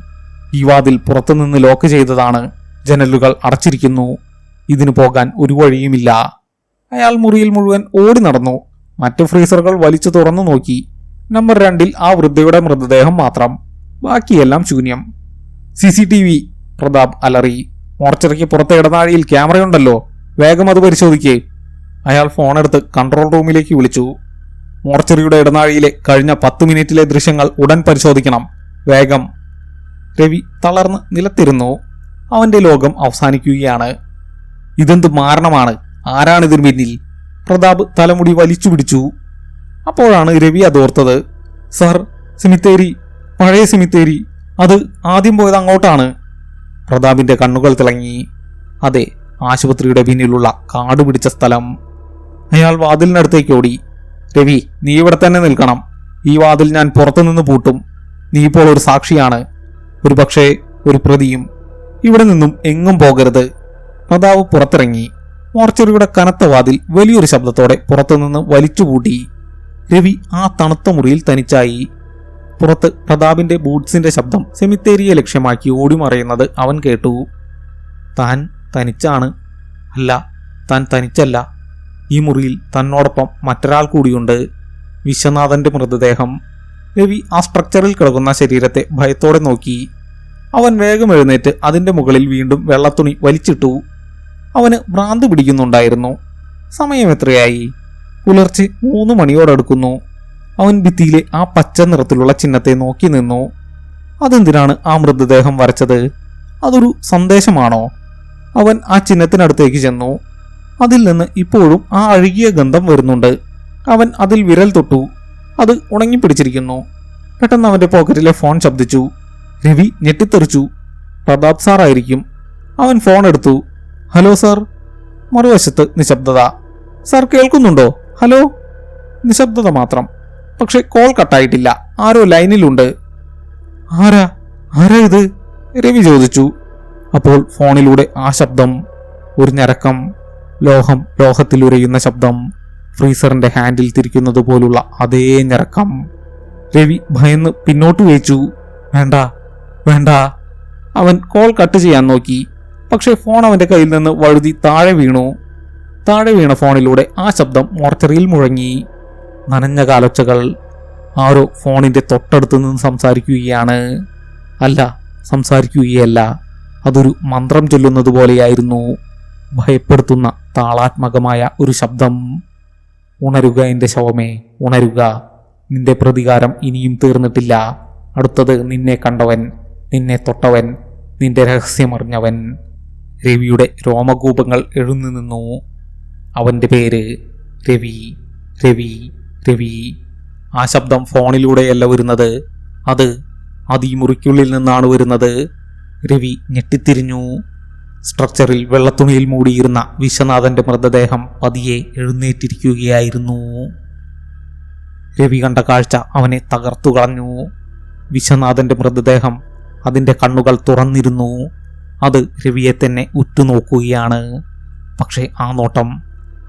ഈ വാതിൽ പുറത്തുനിന്ന് ലോക്ക് ചെയ്തതാണ്. ജനലുകൾ അടച്ചിരിക്കുന്നു. ഇതിനു പോകാൻ ഒരു വഴിയുമില്ല. അയാൾ മുറിയിൽ മുഴുവൻ ഓടി നടന്നു. മറ്റു ഫ്രീസറുകൾ വലിച്ചു തുറന്നു നോക്കി. നമ്പർ 2 ആ വൃദ്ധയുടെ മൃതദേഹം മാത്രം. ബാക്കിയെല്ലാം ശൂന്യം. CCTV, പ്രതാപ് അലറി. മോർച്ചറിക്ക് പുറത്തെ ഇടനാഴിയിൽ ക്യാമറയുണ്ടല്ലോ, വേഗം അത് പരിശോധിക്കേ. അയാൾ ഫോണെടുത്ത് കൺട്രോൾ റൂമിലേക്ക് വിളിച്ചു. മോർച്ചറിയുടെ ഇടനാഴിയിലെ കഴിഞ്ഞ 10 മിനിറ്റിലെ ദൃശ്യങ്ങൾ ഉടൻ പരിശോധിക്കണം, വേഗം. രവി തളർന്ന് നിലത്തിരുന്നു. അവന്റെ ലോകം അവസാനിക്കുകയാണ്. ഇതെന്ത് മാരണമാണ്? ആരാണിതിന് പിന്നിൽ? പ്രതാപ് തലമുടി വലിച്ചു പിടിച്ചു. അപ്പോഴാണ് രവി അതോർത്തത്. സർ, സിമിത്തേരി, പഴയ സിമിത്തേരി, അത് ആദ്യം പോയത് അങ്ങോട്ടാണ്. പ്രതാപിന്റെ കണ്ണുകൾ തിളങ്ങി. അതെ, ആശുപത്രിയുടെ പിന്നിലുള്ള കാട് പിടിച്ച സ്ഥലം. അയാൾ വാതിലിനടുത്തേക്ക് ഓടി. രവി, നീ ഇവിടെ തന്നെ നിൽക്കണം. ഈ വാതിൽ ഞാൻ പുറത്തുനിന്ന് പൂട്ടും. നീ ഇപ്പോൾ ഒരു സാക്ഷിയാണ്, ഒരു പക്ഷേ ഒരു പ്രതിയും. ഇവിടെ നിന്നും എങ്ങും പോകരുത്. പ്രതാപ് പുറത്തിറങ്ങി. മോർച്ചറിയുടെ കനത്ത വാതിൽ വലിയൊരു ശബ്ദത്തോടെ പുറത്തുനിന്ന് വലിച്ചുപൂട്ടി. രവി ആ തണുത്ത മുറിയിൽ തനിച്ചായി. പുറത്ത് പ്രതാപിന്റെ ബൂട്ട്സിന്റെ ശബ്ദം സെമിത്തേരിയെ ലക്ഷ്യമാക്കി ഓടിമറയുന്നത് അവൻ കേട്ടു. താൻ തനിച്ചാണ്. അല്ല, താൻ തനിച്ചല്ല. ഈ മുറിയിൽ തന്നോടൊപ്പം മറ്റൊരാൾ കൂടിയുണ്ട്. വിശ്വനാഥന്റെ മൃതദേഹം. രവി ആ സ്ട്രക്ചറിൽ കിടക്കുന്ന ശരീരത്തെ ഭയത്തോടെ നോക്കി. അവൻ വേഗം എഴുന്നേറ്റ് അതിന്റെ മുകളിൽ വീണ്ടും വെള്ളത്തുണി വലിച്ചിട്ടു. അവന് ഭ്രാന്ത് പിടിക്കുന്നുണ്ടായിരുന്നു. സമയം എത്രയായി? പുലർച്ചെ 3 മണിയോടടുക്കുന്നു. അവൻ ഭിത്തിയിലെ ആ പച്ച നിറത്തിലുള്ള ചിഹ്നത്തെ നോക്കി നിന്നു. അതെന്തിനാണ് ആ മൃതദേഹം വരച്ചത്? അതൊരു സന്ദേശമാണോ? അവൻ ആ ചിഹ്നത്തിനടുത്തേക്ക് ചെന്നു. അതിൽ നിന്ന് ഇപ്പോഴും ആ അഴുകിയ ഗന്ധം വരുന്നുണ്ട്. അവൻ അതിൽ വിരൽ തൊട്ടു. അത് ഉണങ്ങിപ്പിടിച്ചിരിക്കുന്നു. പെട്ടെന്ന് അവന്റെ പോക്കറ്റിലെ ഫോൺ ശബ്ദിച്ചു. രവി ഞെട്ടിത്തെറിച്ചു. പ്രതാപ് സാർ ആയിരിക്കും. അവൻ ഫോൺ എടുത്തു. Hello sir. മറുവശത്ത് നിശബ്ദത. സാർ കേൾക്കുന്നുണ്ടോ? ഹലോ. നിശബ്ദത മാത്രം. പക്ഷെ കോൾ കട്ടായിട്ടില്ല. ആരോ ലൈനിലുണ്ട്. ആരാ ഇത്? രവി ചോദിച്ചു. അപ്പോൾ ഫോണിലൂടെ ആ ശബ്ദം. ഒരു ഞരക്കം. ലോഹത്തിൽ ഉരയുന്ന ശബ്ദം. ഫ്രീസറിന്റെ ഹാൻഡിൽ തിരിക്കുന്നത് പോലുള്ള അതേ ഞരക്കം. രവി ഭയന്ന് പിന്നോട്ട് വേച്ചു. വേണ്ട. അവൻ കോൾ കട്ട് ചെയ്യാൻ നോക്കി. പക്ഷെ ഫോൺ അവന്റെ കയ്യിൽ നിന്ന് വഴുതി താഴെ വീണു. താഴെ വീണ ഫോണിലൂടെ ആ ശബ്ദം മോർച്ചറിയിൽ മുഴങ്ങി. നനഞ്ഞ കാലൊച്ചകൾ. ആരോ ഫോണിന്റെ തൊട്ടടുത്ത് നിന്ന് സംസാരിക്കുകയാണ്. അല്ല, സംസാരിക്കുകയല്ല, അതൊരു മന്ത്രം ചൊല്ലുന്നത് പോലെയായിരുന്നു. ഭയപ്പെടുത്തുന്ന താളാത്മകമായ ഒരു ശബ്ദം. ഉണരുക എൻ്റെ ശവമേ, ഉണരുക. നിന്റെ പ്രതികാരം ഇനിയും തീർന്നിട്ടില്ല. അടുത്തത് നിന്നെ കണ്ടവൻ, നിന്നെ തൊട്ടവൻ, നിന്റെ രഹസ്യമറിഞ്ഞവൻ. രവിയുടെ രോമകൂപങ്ങൾ എഴുന്നു നിന്നു. അവൻ്റെ പേര് രവി, രവി, രവി. ആ ശബ്ദം ഫോണിലൂടെയല്ല വരുന്നത്, അത് ഈ മുറിക്കുള്ളിൽ നിന്നാണ് വരുന്നത്. രവി ഞെട്ടിത്തിരിഞ്ഞു. സ്ട്രക്ചറിൽ വെള്ളത്തുണിയിൽ മൂടിയിരുന്ന വിശ്വനാഥന്റെ മൃതദേഹം പതിയെ എഴുന്നേറ്റിരിക്കുകയായിരുന്നു. രവി കണ്ട കാഴ്ച അവനെ തകർത്തു കളഞ്ഞു. വിശ്വനാഥന്റെ മൃതദേഹം, അതിൻ്റെ കണ്ണുകൾ തുറന്നിരുന്നു. അത് രവിയെ തന്നെ ഉറ്റുനോക്കുകയാണ്. പക്ഷേ ആ നോട്ടം,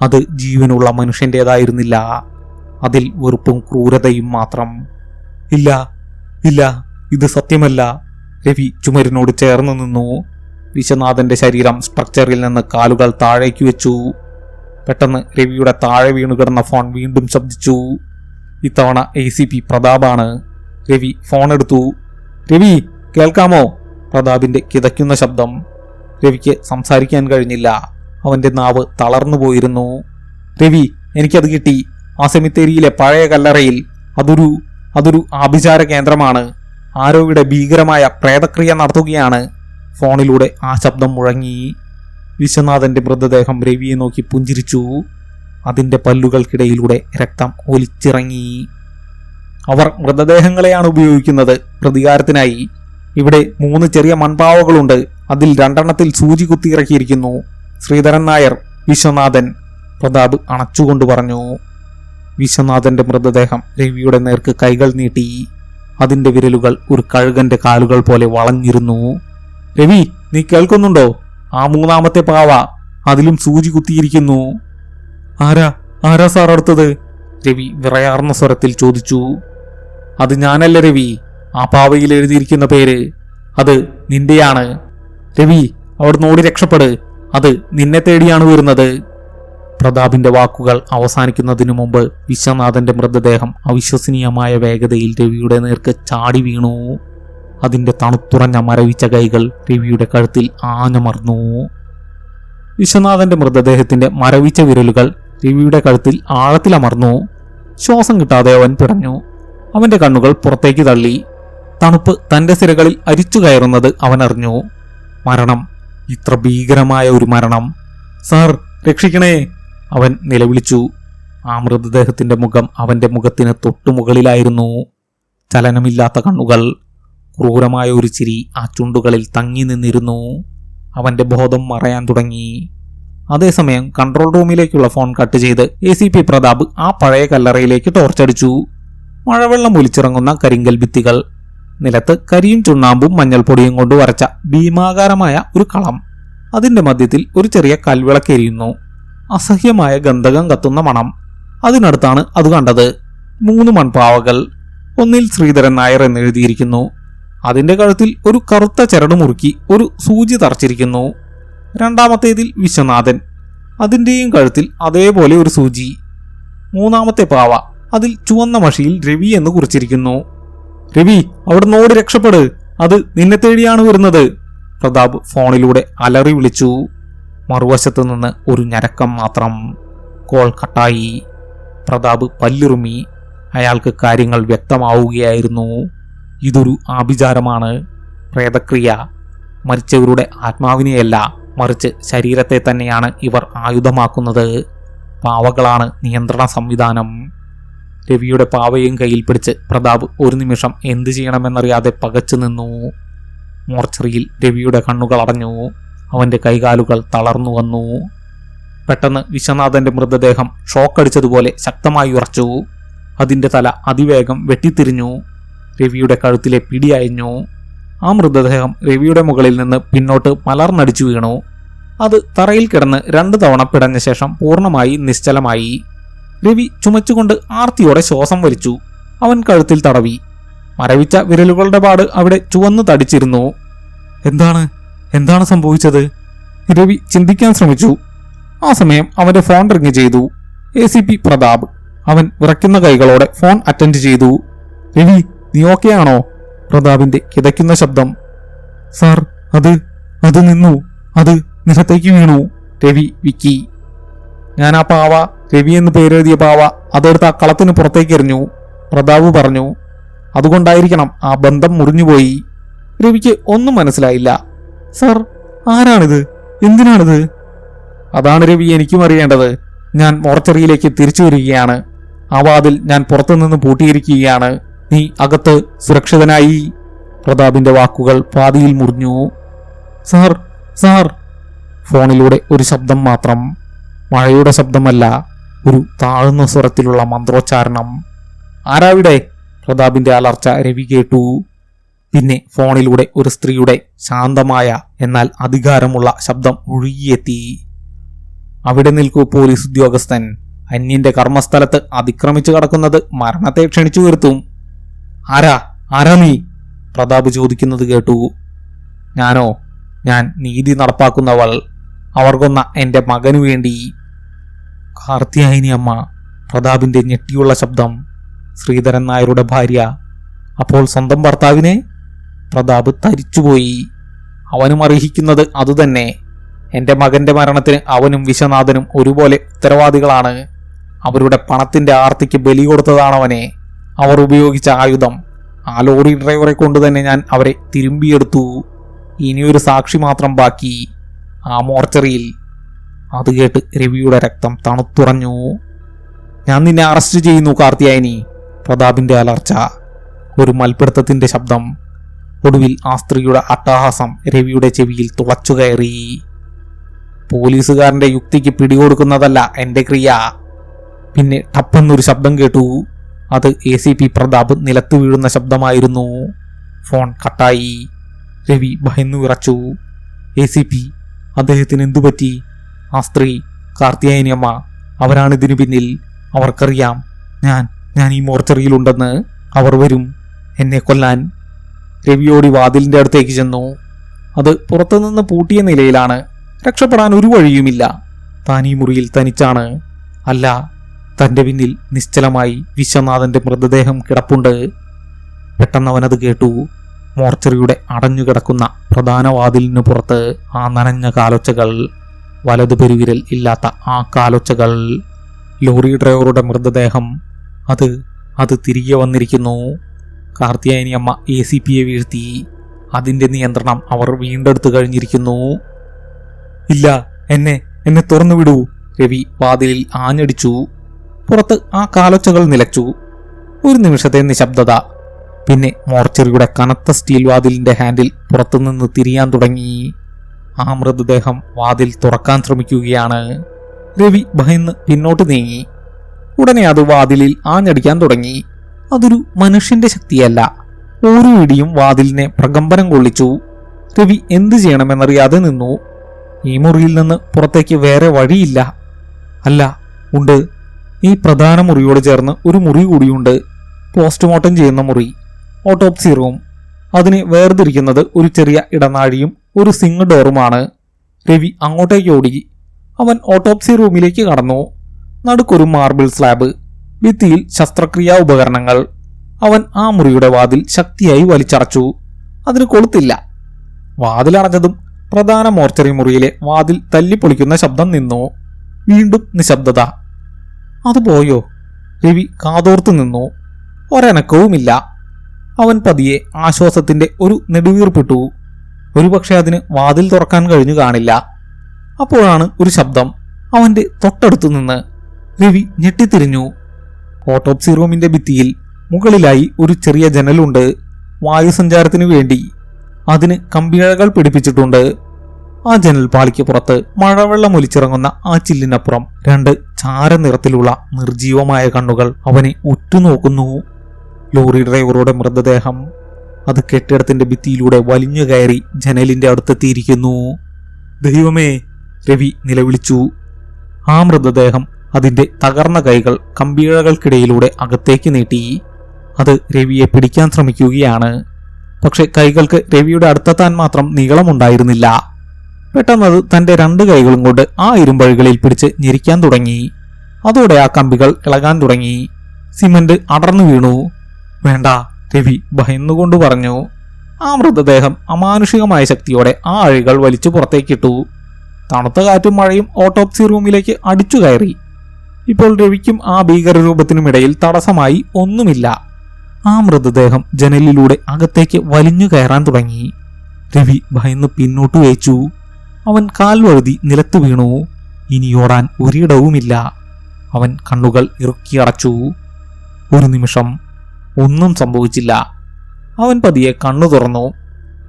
അത് ജീവനുള്ള മനുഷ്യൻ്റെതായിരുന്നില്ല. അതിൽ വെറുപ്പും ക്രൂരതയും മാത്രം. ഇല്ല, ഇല്ല, ഇത് സത്യമല്ല. രവി ചുമരിനോട് ചേർന്ന് നിന്നു. വിശ്വനാഥന്റെ ശരീരം സ്ട്രക്ചറിൽ നിന്ന് കാലുകൾ താഴേക്ക് വെച്ചു. പെട്ടെന്ന് രവിയുടെ താഴെ വീണുകിടന്ന ഫോൺ വീണ്ടും ശബ്ദിച്ചു. ഇത്തവണ ACP പ്രതാപാണ്. രവി ഫോൺ എടുത്തു. രവി, കേൾക്കാമോ? പ്രതാപിന്റെ കിതയ്ക്കുന്ന ശബ്ദം. രവിക്ക് സംസാരിക്കാൻ കഴിഞ്ഞില്ല. അവന്റെ നാവ് തളർന്നു പോയിരുന്നു. രവി, എനിക്കത് കിട്ടി. ആ സെമിത്തേരിയിലെ പഴയ കല്ലറയിൽ. അതൊരു ആഭിചാര കേന്ദ്രമാണ്. ആരോ ഇവിടെ ഭീകരമായ പ്രേതക്രിയ നടത്തുകയാണ്. ഫോണിലൂടെ ആ ശബ്ദം മുഴങ്ങി. വിശ്വനാഥന്റെ മൃതദേഹം രവിയെ നോക്കി പുഞ്ചിരിച്ചു. അതിന്റെ പല്ലുകൾക്കിടയിലൂടെ രക്തം ഒലിച്ചിറങ്ങി. അവർ മൃതദേഹങ്ങളെയാണ് ഉപയോഗിക്കുന്നത് പ്രതികാരത്തിനായി. ഇവിടെ 3 ചെറിയ മൺപാവകളുണ്ട്. അതിൽ 2 സൂചി കുത്തിയിറക്കിയിരിക്കുന്നു. ശ്രീധരൻ നായർ, വിശ്വനാഥൻ, പ്രതാപ് അണച്ചുകൊണ്ട് പറഞ്ഞു. വിശ്വനാഥന്റെ മൃതദേഹം രവിയുടെ നേർക്ക് കൈകൾ നീട്ടി. അതിന്റെ വിരലുകൾ ഒരു കഴുകന്റെ കാലുകൾ പോലെ വളഞ്ഞിരുന്നു. രവി, നീ കേൾക്കുന്നുണ്ടോ? ആ 3ാമത്തെ പാവ, അതിലും സൂചി കുത്തിയിരിക്കുന്നു. ആരാ സാർ അടുത്തത്? രവി വിറയാർന്ന സ്വരത്തിൽ ചോദിച്ചു. അത് ഞാനല്ല രവി. ആ പാവയിൽ എഴുതിയിരിക്കുന്ന പേര്, അത് നിന്റെയാണ്. രവി, അവിടുന്ന് ഓടി രക്ഷപ്പെട്. അത് നിന്നെ തേടിയാണ് വരുന്നത്. പ്രതാപിന്റെ വാക്കുകൾ അവസാനിക്കുന്നതിനു മുമ്പ് വിശ്വനാഥന്റെ മൃതദേഹം അവിശ്വസനീയമായ വേഗതയിൽ രവിയുടെ നേർക്ക് ചാടി വീണു. അതിന്റെ തണുത്തുറഞ്ഞ മരവിച്ച കൈകൾ രവിയുടെ കഴുത്തിൽ ആഞ്ഞമർന്നു. വിശ്വനാഥന്റെ മൃതദേഹത്തിന്റെ മരവിച്ച വിരലുകൾ രവിയുടെ കഴുത്തിൽ ആഴത്തിലമർന്നു. ശ്വാസം കിട്ടാതെ അവൻ പിടഞ്ഞു. അവന്റെ കണ്ണുകൾ പുറത്തേക്ക് തള്ളി. തണുപ്പ് തന്റെ സിരകളിൽ അരിച്ചു കയറുന്നത് അവൻ അറിഞ്ഞു. മരണം, ഇത്ര ഭീകരമായ ഒരു മരണം. സാർ, രക്ഷിക്കണേ! അവൻ നിലവിളിച്ചു. ആ മൃതദേഹത്തിന്റെ മുഖം അവന്റെ മുഖത്തിന് തൊട്ടുമുകളിലായിരുന്നു. ചലനമില്ലാത്ത കണ്ണുകൾ, ക്രൂരമായ ഒരു ചിരി ആ ചുണ്ടുകളിൽ തങ്ങി നിന്നിരുന്നു. അവന്റെ ബോധം മറയാൻ തുടങ്ങി. അതേസമയം കൺട്രോൾ റൂമിലേക്കുള്ള ഫോൺ കട്ട് ചെയ്ത് ACP പ്രതാപ് ആ പഴയ കല്ലറയിലേക്ക് ടോർച്ചടിച്ചു. മഴവെള്ളം ഒലിച്ചിറങ്ങുന്ന കരിങ്കൽ ഭിത്തികൾ, നിലത്ത് കരിയും ചുണ്ണാമ്പും മഞ്ഞൾപ്പൊടിയും കൊണ്ട് വരച്ച ഭീമാകാരമായ ഒരു കളം. അതിന്റെ മധ്യത്തിൽ ഒരു ചെറിയ കൽവിളക്കെരിയുന്നു. അസഹ്യമായ ഗന്ധകം കത്തുന്ന മണം. അതിനടുത്താണ് അത് കണ്ടത്. 3 മൺപാവകൾ. ഒന്നിൽ ശ്രീധരൻ നായർ എന്നെഴുതിയിരിക്കുന്നു. അതിന്റെ കഴുത്തിൽ ഒരു കറുത്ത ചരട് മുറുക്കി ഒരു സൂചി തറച്ചിരിക്കുന്നു. 2ാമത്തേതിൽ വിശ്വനാഥൻ. അതിന്റെയും കഴുത്തിൽ അതേപോലെ ഒരു സൂചി. 3ാമത്തെ പാവ, അതിൽ ചുവന്ന മഷിയിൽ രവി എന്ന് കുറിച്ചിരിക്കുന്നു. രവി, അവിടുന്ന് ഓടി രക്ഷപ്പെട്. അത് നിന്നെ തേടിയാണ് വരുന്നത്. പ്രതാപ് ഫോണിലൂടെ അലറി വിളിച്ചു. മറുവശത്തു നിന്ന് ഒരു ഞരക്കം മാത്രം. കോൾ കട്ടായി. പ്രതാപ് പല്ലിറുമി. അയാൾക്ക് കാര്യങ്ങൾ വ്യക്തമാവുകയായിരുന്നു. ഇതൊരു ആഭിചാരമാണ്, പ്രേതക്രിയ. മരിച്ചവരുടെ ആത്മാവിനെയല്ല, മറിച്ച് ശരീരത്തെ തന്നെയാണ് ഇവർ ആയുധമാക്കുന്നത്. പാവകളാണ് നിയന്ത്രണ സംവിധാനം. രവിയുടെ പാവയും കയ്യിൽ പിടിച്ച് പ്രതാപ് ഒരു നിമിഷം എന്തു ചെയ്യണമെന്നറിയാതെ പകച്ചു നിന്നു. മോർച്ചറിയിൽ രവിയുടെ കണ്ണുകൾ അടഞ്ഞു. അവന്റെ കൈകാലുകൾ തളർന്നു വന്നു. പെട്ടെന്ന് വിശ്വനാഥന്റെ മൃതദേഹം ഷോക്കടിച്ചതുപോലെ ശക്തമായി ഉറച്ചു. അതിന്റെ തല അതിവേഗം വെട്ടിത്തിരിഞ്ഞു. രവിയുടെ കഴുത്തിലെ പിടിയയഞ്ഞു. ആ മൃതദേഹം രവിയുടെ മുകളിൽ നിന്ന് പിന്നോട്ട് മലർന്നടിച്ചു വീണു. അത് തറയിൽ കിടന്ന് 2 തവണ പിടഞ്ഞ ശേഷം പൂർണ്ണമായി നിശ്ചലമായി. രവി ചുമച്ചുകൊണ്ട് ആർത്തിയോടെ ശ്വാസം വലിച്ചു. അവൻ കഴുത്തിൽ തടവി. മരവിച്ച വിരലുകളുടെ പാട് അവിടെ ചുവന്നു തടിച്ചിരുന്നു. എന്താണ് സംഭവിച്ചത്? രവി ചിന്തിക്കാൻ ശ്രമിച്ചു. ആ സമയം അവന്റെ ഫോൺ റിങ് ചെയ്തു. ACP പ്രതാപ്. അവൻ വിറയ്ക്കുന്ന കൈകളോടെ ഫോൺ അറ്റൻഡ് ചെയ്തു. രവി, നീ ഓക്കെയാണോ? പ്രതാപിന്റെ കിതയ്ക്കുന്ന ശബ്ദം. സാർ, അത് നിന്നു, അത് നിലത്തേക്ക് വീണു. രവി വിക്കി. ഞാൻ ആ പാവ, രവി എന്ന് പേരെഴുതിയ പാവ, അതെടുത്ത് ആ കളത്തിന് പുറത്തേക്ക് എറിഞ്ഞു. പ്രതാപ് പറഞ്ഞു. അതുകൊണ്ടായിരിക്കണം ആ ബന്ധം മുറിഞ്ഞുപോയി. രവിക്ക് ഒന്നും മനസ്സിലായില്ല. സാർ, ആരാണിത്? എന്തിനാണിത്? അതാണ് രവി എനിക്കും അറിയേണ്ടത്. ഞാൻ മോർച്ചറിയിലേക്ക് തിരിച്ചു വരികയാണ്. ആ വാതിൽ ഞാൻ പുറത്തുനിന്ന് പൂട്ടിയിരിക്കുകയാണ്. നീ അകത്ത് സുരക്ഷിതനായി. പ്രതാപിന്റെ വാക്കുകൾ പാതിയിൽ മുറിഞ്ഞു. Sir, sir. ഫോണിലൂടെ ഒരു ശബ്ദം മാത്രം. മഴയുടെ ശബ്ദമല്ല, ഒരു താഴ്ന്ന സ്വരത്തിലുള്ള മന്ത്രോച്ചാരണം. ആരാവിടെ? പ്രതാപിന്റെ അലർച്ച രവി കേട്ടു. പിന്നെ ഫോണിലൂടെ ഒരു സ്ത്രീയുടെ ശാന്തമായ എന്നാൽ അധികാരമുള്ള ശബ്ദം ഒഴുകിയെത്തി. അവിടെ നിൽക്കൂ പോലീസ് ഉദ്യോഗസ്ഥൻ. അന്യന്റെ കർമ്മസ്ഥലത്ത് അതിക്രമിച്ചു കടക്കുന്നത് മരണത്തെ ക്ഷണിച്ചു വരുത്തും. ആരാ നീ? പ്രതാപ് ചോദിക്കുന്നത് കേട്ടു. ഞാനോ? ഞാൻ നീതി നടപ്പാക്കുന്നവൾ. അവർ കൊന്ന എന്റെ മകനു വേണ്ടി. കാർത്തിയായനി അമ്മ. പ്രതാപിന്റെ ഞെട്ടിയുള്ള ശബ്ദം. ശ്രീധരൻ നായരുടെ ഭാര്യ. അപ്പോൾ സ്വന്തം ഭർത്താവിനെ? പ്രതാപ് തരിച്ചുപോയി. അവനും അർഹിക്കുന്നത് അതുതന്നെ. എന്റെ മകന്റെ മരണത്തിന് അവനും വിശ്വനാഥനും ഒരുപോലെ ഉത്തരവാദികളാണ്. അവരുടെ പണത്തിന്റെ ആർത്തിക്ക് ബലി കൊടുത്തതാണവനെ. അവർ ഉപയോഗിച്ച ആയുധം. ആ ലോറി ഡ്രൈവറെ കൊണ്ട് തന്നെ ഞാൻ അവരെ തിരുമ്പിയെടുത്തു. ഇനിയൊരു സാക്ഷി മാത്രം ബാക്കി, ആ മോർച്ചറിയിൽ. അത് കേട്ട് രവിയുടെ രക്തം തണുത്തുറഞ്ഞു. ഞാൻ നിന്നെ അറസ്റ്റ് ചെയ്യുന്നു കാർത്തിയായനി. പ്രതാപിന്റെ അലർച്ച. ഒരു മൽപ്പിടുത്തത്തിന്റെ ശബ്ദം. ഒടുവിൽ ആ സ്ത്രീയുടെ അട്ടഹാസം രവിയുടെ ചെവിയിൽ തുളച്ചു കയറി. പോലീസുകാരന്റെ യുക്തിക്ക് പിടികൊടുക്കുന്നതല്ല എന്റെ ക്രിയ. പിന്നെ ടപ്പെന്നൊരു ശബ്ദം കേട്ടു. അത് ACP പ്രതാപ് നിലത്തു വീഴുന്ന ശബ്ദമായിരുന്നു. ഫോൺ കട്ടായി. രവി ഭയന്നു വിറച്ചു. ACP, അദ്ദേഹത്തിന് എന്തുപറ്റി? ആ സ്ത്രീ, കാർത്തിയായനിയമ്മ, അവരാണിതിനു പിന്നിൽ. അവർക്കറിയാം ഞാൻ ഈ മോർച്ചറിയിലുണ്ടെന്ന്. അവർ വരും എന്നെ കൊല്ലാൻ. രവിയോടി വാതിലിന്റെ അടുത്തേക്ക് ചെന്നു. അത് പുറത്തുനിന്ന് പൂട്ടിയ നിലയിലാണ്. രക്ഷപ്പെടാൻ ഒരു വഴിയുമില്ല. താൻ ഈ മുറിയിൽ തനിച്ചാണ്. അല്ല, തന്റെ പിന്നിൽ നിശ്ചലമായി വിശ്വനാഥന്റെ മൃതദേഹം കിടപ്പുണ്ട്. പെട്ടെന്നവനത് കേട്ടു. മോർച്ചറിയുടെ അടഞ്ഞുകിടക്കുന്ന പ്രധാന വാതിലിനു പുറത്ത് ആ നനഞ്ഞ കാലൊച്ചകൾ. വലതു പെരുവിരൽ ഇല്ലാത്ത ആ കാലൊച്ചകൾ. ലോറി ഡ്രൈവറുടെ മൃതദേഹം. അത് തിരികെ വന്നിരിക്കുന്നു. കാർത്തിയായനിയമ്മ ACPയെ വീഴ്ത്തി. അതിന്റെ നിയന്ത്രണം അവർ വീണ്ടെടുത്തു കഴിഞ്ഞിരിക്കുന്നു. ഇല്ല, എന്നെ തുറന്നു വിടൂ. രവി വാതിലിൽ ആഞ്ഞടിച്ചു. പുറത്ത് ആ കാലൊച്ചകൾ നിലച്ചു. ഒരു നിമിഷത്തെ നിശബ്ദത. പിന്നെ മോർച്ചറിയുടെ കനത്ത സ്റ്റീൽ വാതിലിന്റെ ഹാൻഡിൽ പുറത്തുനിന്ന് തിരിയാൻ തുടങ്ങി. ആ മൃതദേഹം വാതിൽ തുറക്കാൻ ശ്രമിക്കുകയാണ്. രവി ഭയന്ന് പിന്നോട്ട് നീങ്ങി. ഉടനെ അത് വാതിലിൽ ആഞ്ഞടിക്കാൻ തുടങ്ങി. അതൊരു മനുഷ്യന്റെ ശക്തിയല്ല. ഓരോ ഇടിയും വാതിലിനെ പ്രകമ്പനം കൊള്ളിച്ചു. രവി എന്തു ചെയ്യണമെന്നറിയാതെ നിന്നു. ഈ മുറിയിൽ നിന്ന് പുറത്തേക്ക് വേറെ വഴിയില്ല. അല്ല, ഉണ്ട്. ഈ പ്രധാന മുറിയോട് ചേർന്ന് ഒരു മുറി കൂടിയുണ്ട്. പോസ്റ്റ്മോർട്ടം ചെയ്യുന്ന മുറി, ഓട്ടോപ്സി റൂം. അതിന് വേർതിരിക്കുന്നത് ഒരു ചെറിയ ഇടനാഴിയും ഒരു സിംഗ് ഡോറുമാണ്. രവി അങ്ങോട്ടേക്ക് ഓടി. അവൻ ഓട്ടോപ്സി റൂമിലേക്ക് കടന്നു. നടുക്കൊരു മാർബിൾ സ്ലാബ്, ഭിത്തിയിൽ ശസ്ത്രക്രിയാ ഉപകരണങ്ങൾ. അവൻ ആ മുറിയുടെ വാതിൽ ശക്തിയായി വലിച്ചടച്ചു. അതിന് കൊളുത്തില്ല. വാതിലടഞ്ഞതും പ്രധാന മോർച്ചറി മുറിയിലെ വാതിൽ തല്ലിപ്പൊളിക്കുന്ന ശബ്ദം നിന്നു. വീണ്ടും നിശബ്ദത. അത് പോയോ? രവി കാതോർത്തു നിന്നു. ഒരനക്കവുമില്ല. അവൻ പതിയെ ആശ്വാസത്തിന്റെ ഒരു നെടുവീർപ്പിട്ടു. ഒരുപക്ഷെ അതിന് വാതിൽ തുറക്കാൻ കഴിഞ്ഞു കാണില്ല. അപ്പോഴാണ് ഒരു ശബ്ദം അവന്റെ തൊട്ടടുത്തു നിന്ന്. രവി ഞെട്ടിത്തിരിഞ്ഞു. ഓട്ടോപ്സി റൂമിന്റെ ഭിത്തിയിൽ മുകളിലായി ഒരു ചെറിയ ജനലുണ്ട്. വായുസഞ്ചാരത്തിനു വേണ്ടി. അതിന് കമ്പിഴകൾ പിടിപ്പിച്ചിട്ടുണ്ട്. ആ ജനൽ പാളിക്ക് പുറത്ത് മഴവെള്ളം ഒലിച്ചിറങ്ങുന്ന ആ ചില്ലിനപ്പുറം 2 ചാരനിറത്തിലുള്ള നിർജീവമായ കണ്ണുകൾ അവനെ ഉറ്റുനോക്കുന്നു. ലോറി ഡ്രൈവറുടെ മൃതദേഹം. അത് കെട്ടിടത്തിന്റെ ഭിത്തിയിലൂടെ വലിഞ്ഞു കയറി ജനലിന്റെ അടുത്തെത്തിയിരിക്കുന്നു. ദൈവമേ! രവി നിലവിളിച്ചു. ആ മൃതദേഹം അതിന്റെ തകർന്ന കൈകൾ കമ്പിഴകൾക്കിടയിലൂടെ അകത്തേക്ക് നീട്ടി. അത് രവിയെ പിടിക്കാൻ ശ്രമിക്കുകയാണ്. പക്ഷെ കൈകൾക്ക് രവിയുടെ അടുത്തെത്താൻ മാത്രം നീളമുണ്ടായിരുന്നില്ല. പെട്ടെന്നത് തന്റെ 2 കൈകളും കൊണ്ട് ആ ഇരുമ്പഴികളിൽ പിടിച്ച് ഞെരിക്കാൻ തുടങ്ങി. അതോടെ ആ കമ്പികൾ ഇളകാൻ തുടങ്ങി. സിമന്റ് അടർന്നു വീണു. വേണ്ട, രവി ഭയന്നുകൊണ്ട് പറഞ്ഞു. ആ മൃതദേഹം അമാനുഷികമായ ശക്തിയോടെ ആ അഴികൾ വലിച്ചു പുറത്തേക്കിട്ടു. തണുത്ത കാറ്റും മഴയും ഓട്ടോപ്സി റൂമിലേക്ക് അടിച്ചു കയറി. ഇപ്പോൾ രവിക്കും ആ ഭീകരരൂപത്തിനുമിടയിൽ തടസ്സമായി ഒന്നുമില്ല. ആ മൃതദേഹം ജനലിലൂടെ അകത്തേക്ക് വലിഞ്ഞു കയറാൻ തുടങ്ങി. രവി ഭയന്ന് പിന്നോട്ടു വേച്ചു. അവൻ കാൽ വഴുതി നിലത്തു വീണു. ഇനി ഓടാൻ ഒരിടവുമില്ല. അവൻ കണ്ണുകൾ ഇറുക്കിയടച്ചു. ഒരു നിമിഷം ഒന്നും സംഭവിച്ചില്ല. അവൻ പതിയെ കണ്ണു തുറന്നു.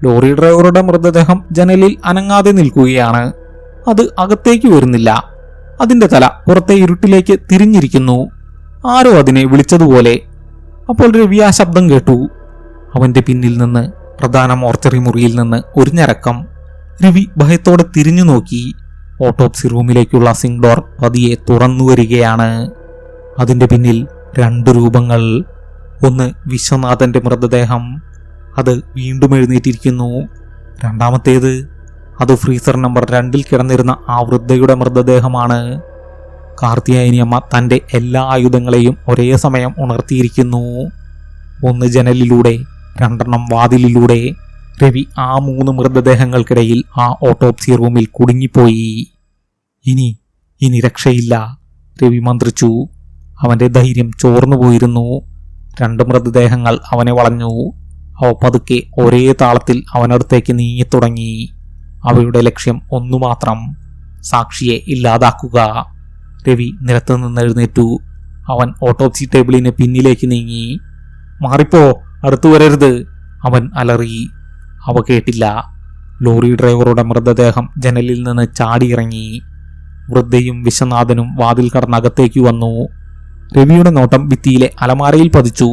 ലോറി ഡ്രൈവറുടെ മൃതദേഹം ജനലിൽ അനങ്ങാതെ നിൽക്കുകയാണ്. അത് അകത്തേക്ക് വരുന്നില്ല. അതിന്റെ തല പുറത്തെ ഇരുട്ടിലേക്ക് തിരിഞ്ഞിരിക്കുന്നു. ആരോ അതിനെ വിളിച്ചതുപോലെ. അപ്പോൾ രവി ആ ശബ്ദം കേട്ടു. അവന്റെ പിന്നിൽ നിന്ന്, പ്രധാന മോർച്ചറി മുറിയിൽ നിന്ന് ഒരു ഞരക്കം. രവി ഭയത്തോടെ തിരിഞ്ഞു നോക്കി. ഓട്ടോപ്സി റൂമിലേക്കുള്ള സിങ്ക് ഡോർ പതിയെ തുറന്നു വരികയാണ്. അതിന്റെ പിന്നിൽ 2 രൂപങ്ങൾ. ഒന്ന് വിശ്വനാഥന്റെ മൃതദേഹം, അത് വീണ്ടും എഴുന്നേറ്റിരിക്കുന്നു. രണ്ടാമത്തേത്, അത് ഫ്രീസർ നമ്പർ 2 കിടന്നിരുന്ന ആ വൃദ്ധയുടെ മൃതദേഹമാണ്. കാർത്തിയായനിയമ്മ തന്റെ എല്ലാ ആയുധങ്ങളെയും ഒരേ സമയം ഉണർത്തിയിരിക്കുന്നു. ഒന്ന് ജനലിലൂടെ, 2 വാതിലിലൂടെ. രവി ആ 3 മൃതദേഹങ്ങൾക്കിടയിൽ ആ ഓട്ടോപ്സി റൂമിൽ കുടുങ്ങിപ്പോയി. ഇനി രക്ഷയില്ല, രവി മന്ത്രിച്ചു. അവന്റെ ധൈര്യം ചോർന്നു പോയിരുന്നു. 2 മൃതദേഹങ്ങൾ അവനെ വളഞ്ഞു. അവ പതുക്കെ ഒരേ താളത്തിൽ അവനടുത്തേക്ക് നീങ്ങിത്തുടങ്ങി. അവയുടെ ലക്ഷ്യം ഒന്നു മാത്രം, സാക്ഷിയെ ഇല്ലാതാക്കുക. രവി നിലത്ത് നിന്ന് എഴുന്നേറ്റു. അവൻ ഓട്ടോപ്സി ടേബിളിന് പിന്നിലേക്ക് നീങ്ങി. മാറിപ്പോ, അടുത്തു വരരുത്, അവൻ അലറി. അവ കേട്ടില്ല. ലോറി ഡ്രൈവറുടെ മൃതദേഹം ജനലിൽ നിന്ന് ചാടിയിറങ്ങി. വൃദ്ധയും വിശ്വനാഥനും വാതിൽ കടന്നകത്തേക്ക് വന്നു. രവിയുടെ നോട്ടം ഭിത്തിയിലെ അലമാരയിൽ പതിച്ചു.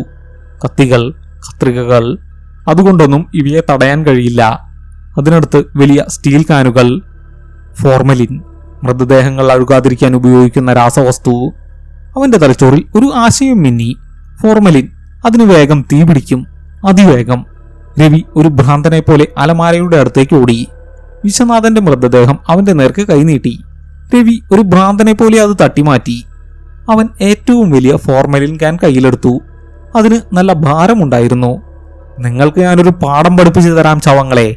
കത്തികൾ, കത്രികകൾ, അതുകൊണ്ടൊന്നും ഇവയെ തടയാൻ കഴിയില്ല. അതിനടുത്ത് വലിയ സ്റ്റീൽ കാനുകൾ. ഫോർമലിൻ, മൃതദേഹങ്ങൾ അഴുകാതിരിക്കാൻ ഉപയോഗിക്കുന്ന രാസവസ്തു. അവന്റെ തലച്ചോറിൽ ഒരു ആശയം മിന്നി. ഫോർമലിൻ, അതിന് വേഗം തീ പിടിക്കും, അതിവേഗം. രവി ഒരു ഭ്രാന്തനെ പോലെ അലമാരയുടെ അടുത്തേക്ക് ഓടി. വിശ്വനാഥന്റെ മൃതദേഹം അവന്റെ നേർക്ക് കൈനീട്ടി. രവി ഒരു ഭ്രാന്തനെ പോലെ അത് തട്ടിമാറ്റി. അവൻ ഏറ്റവും വലിയ ഫോർമലിൻ ക്യാൻ കയ്യിലെടുത്തു. അതിന് നല്ല ഭാരമുണ്ടായിരുന്നു. നിങ്ങൾക്ക് ഞാനൊരു പാഠം പഠിപ്പിച്ചു തരാം ചവങ്ങളെ.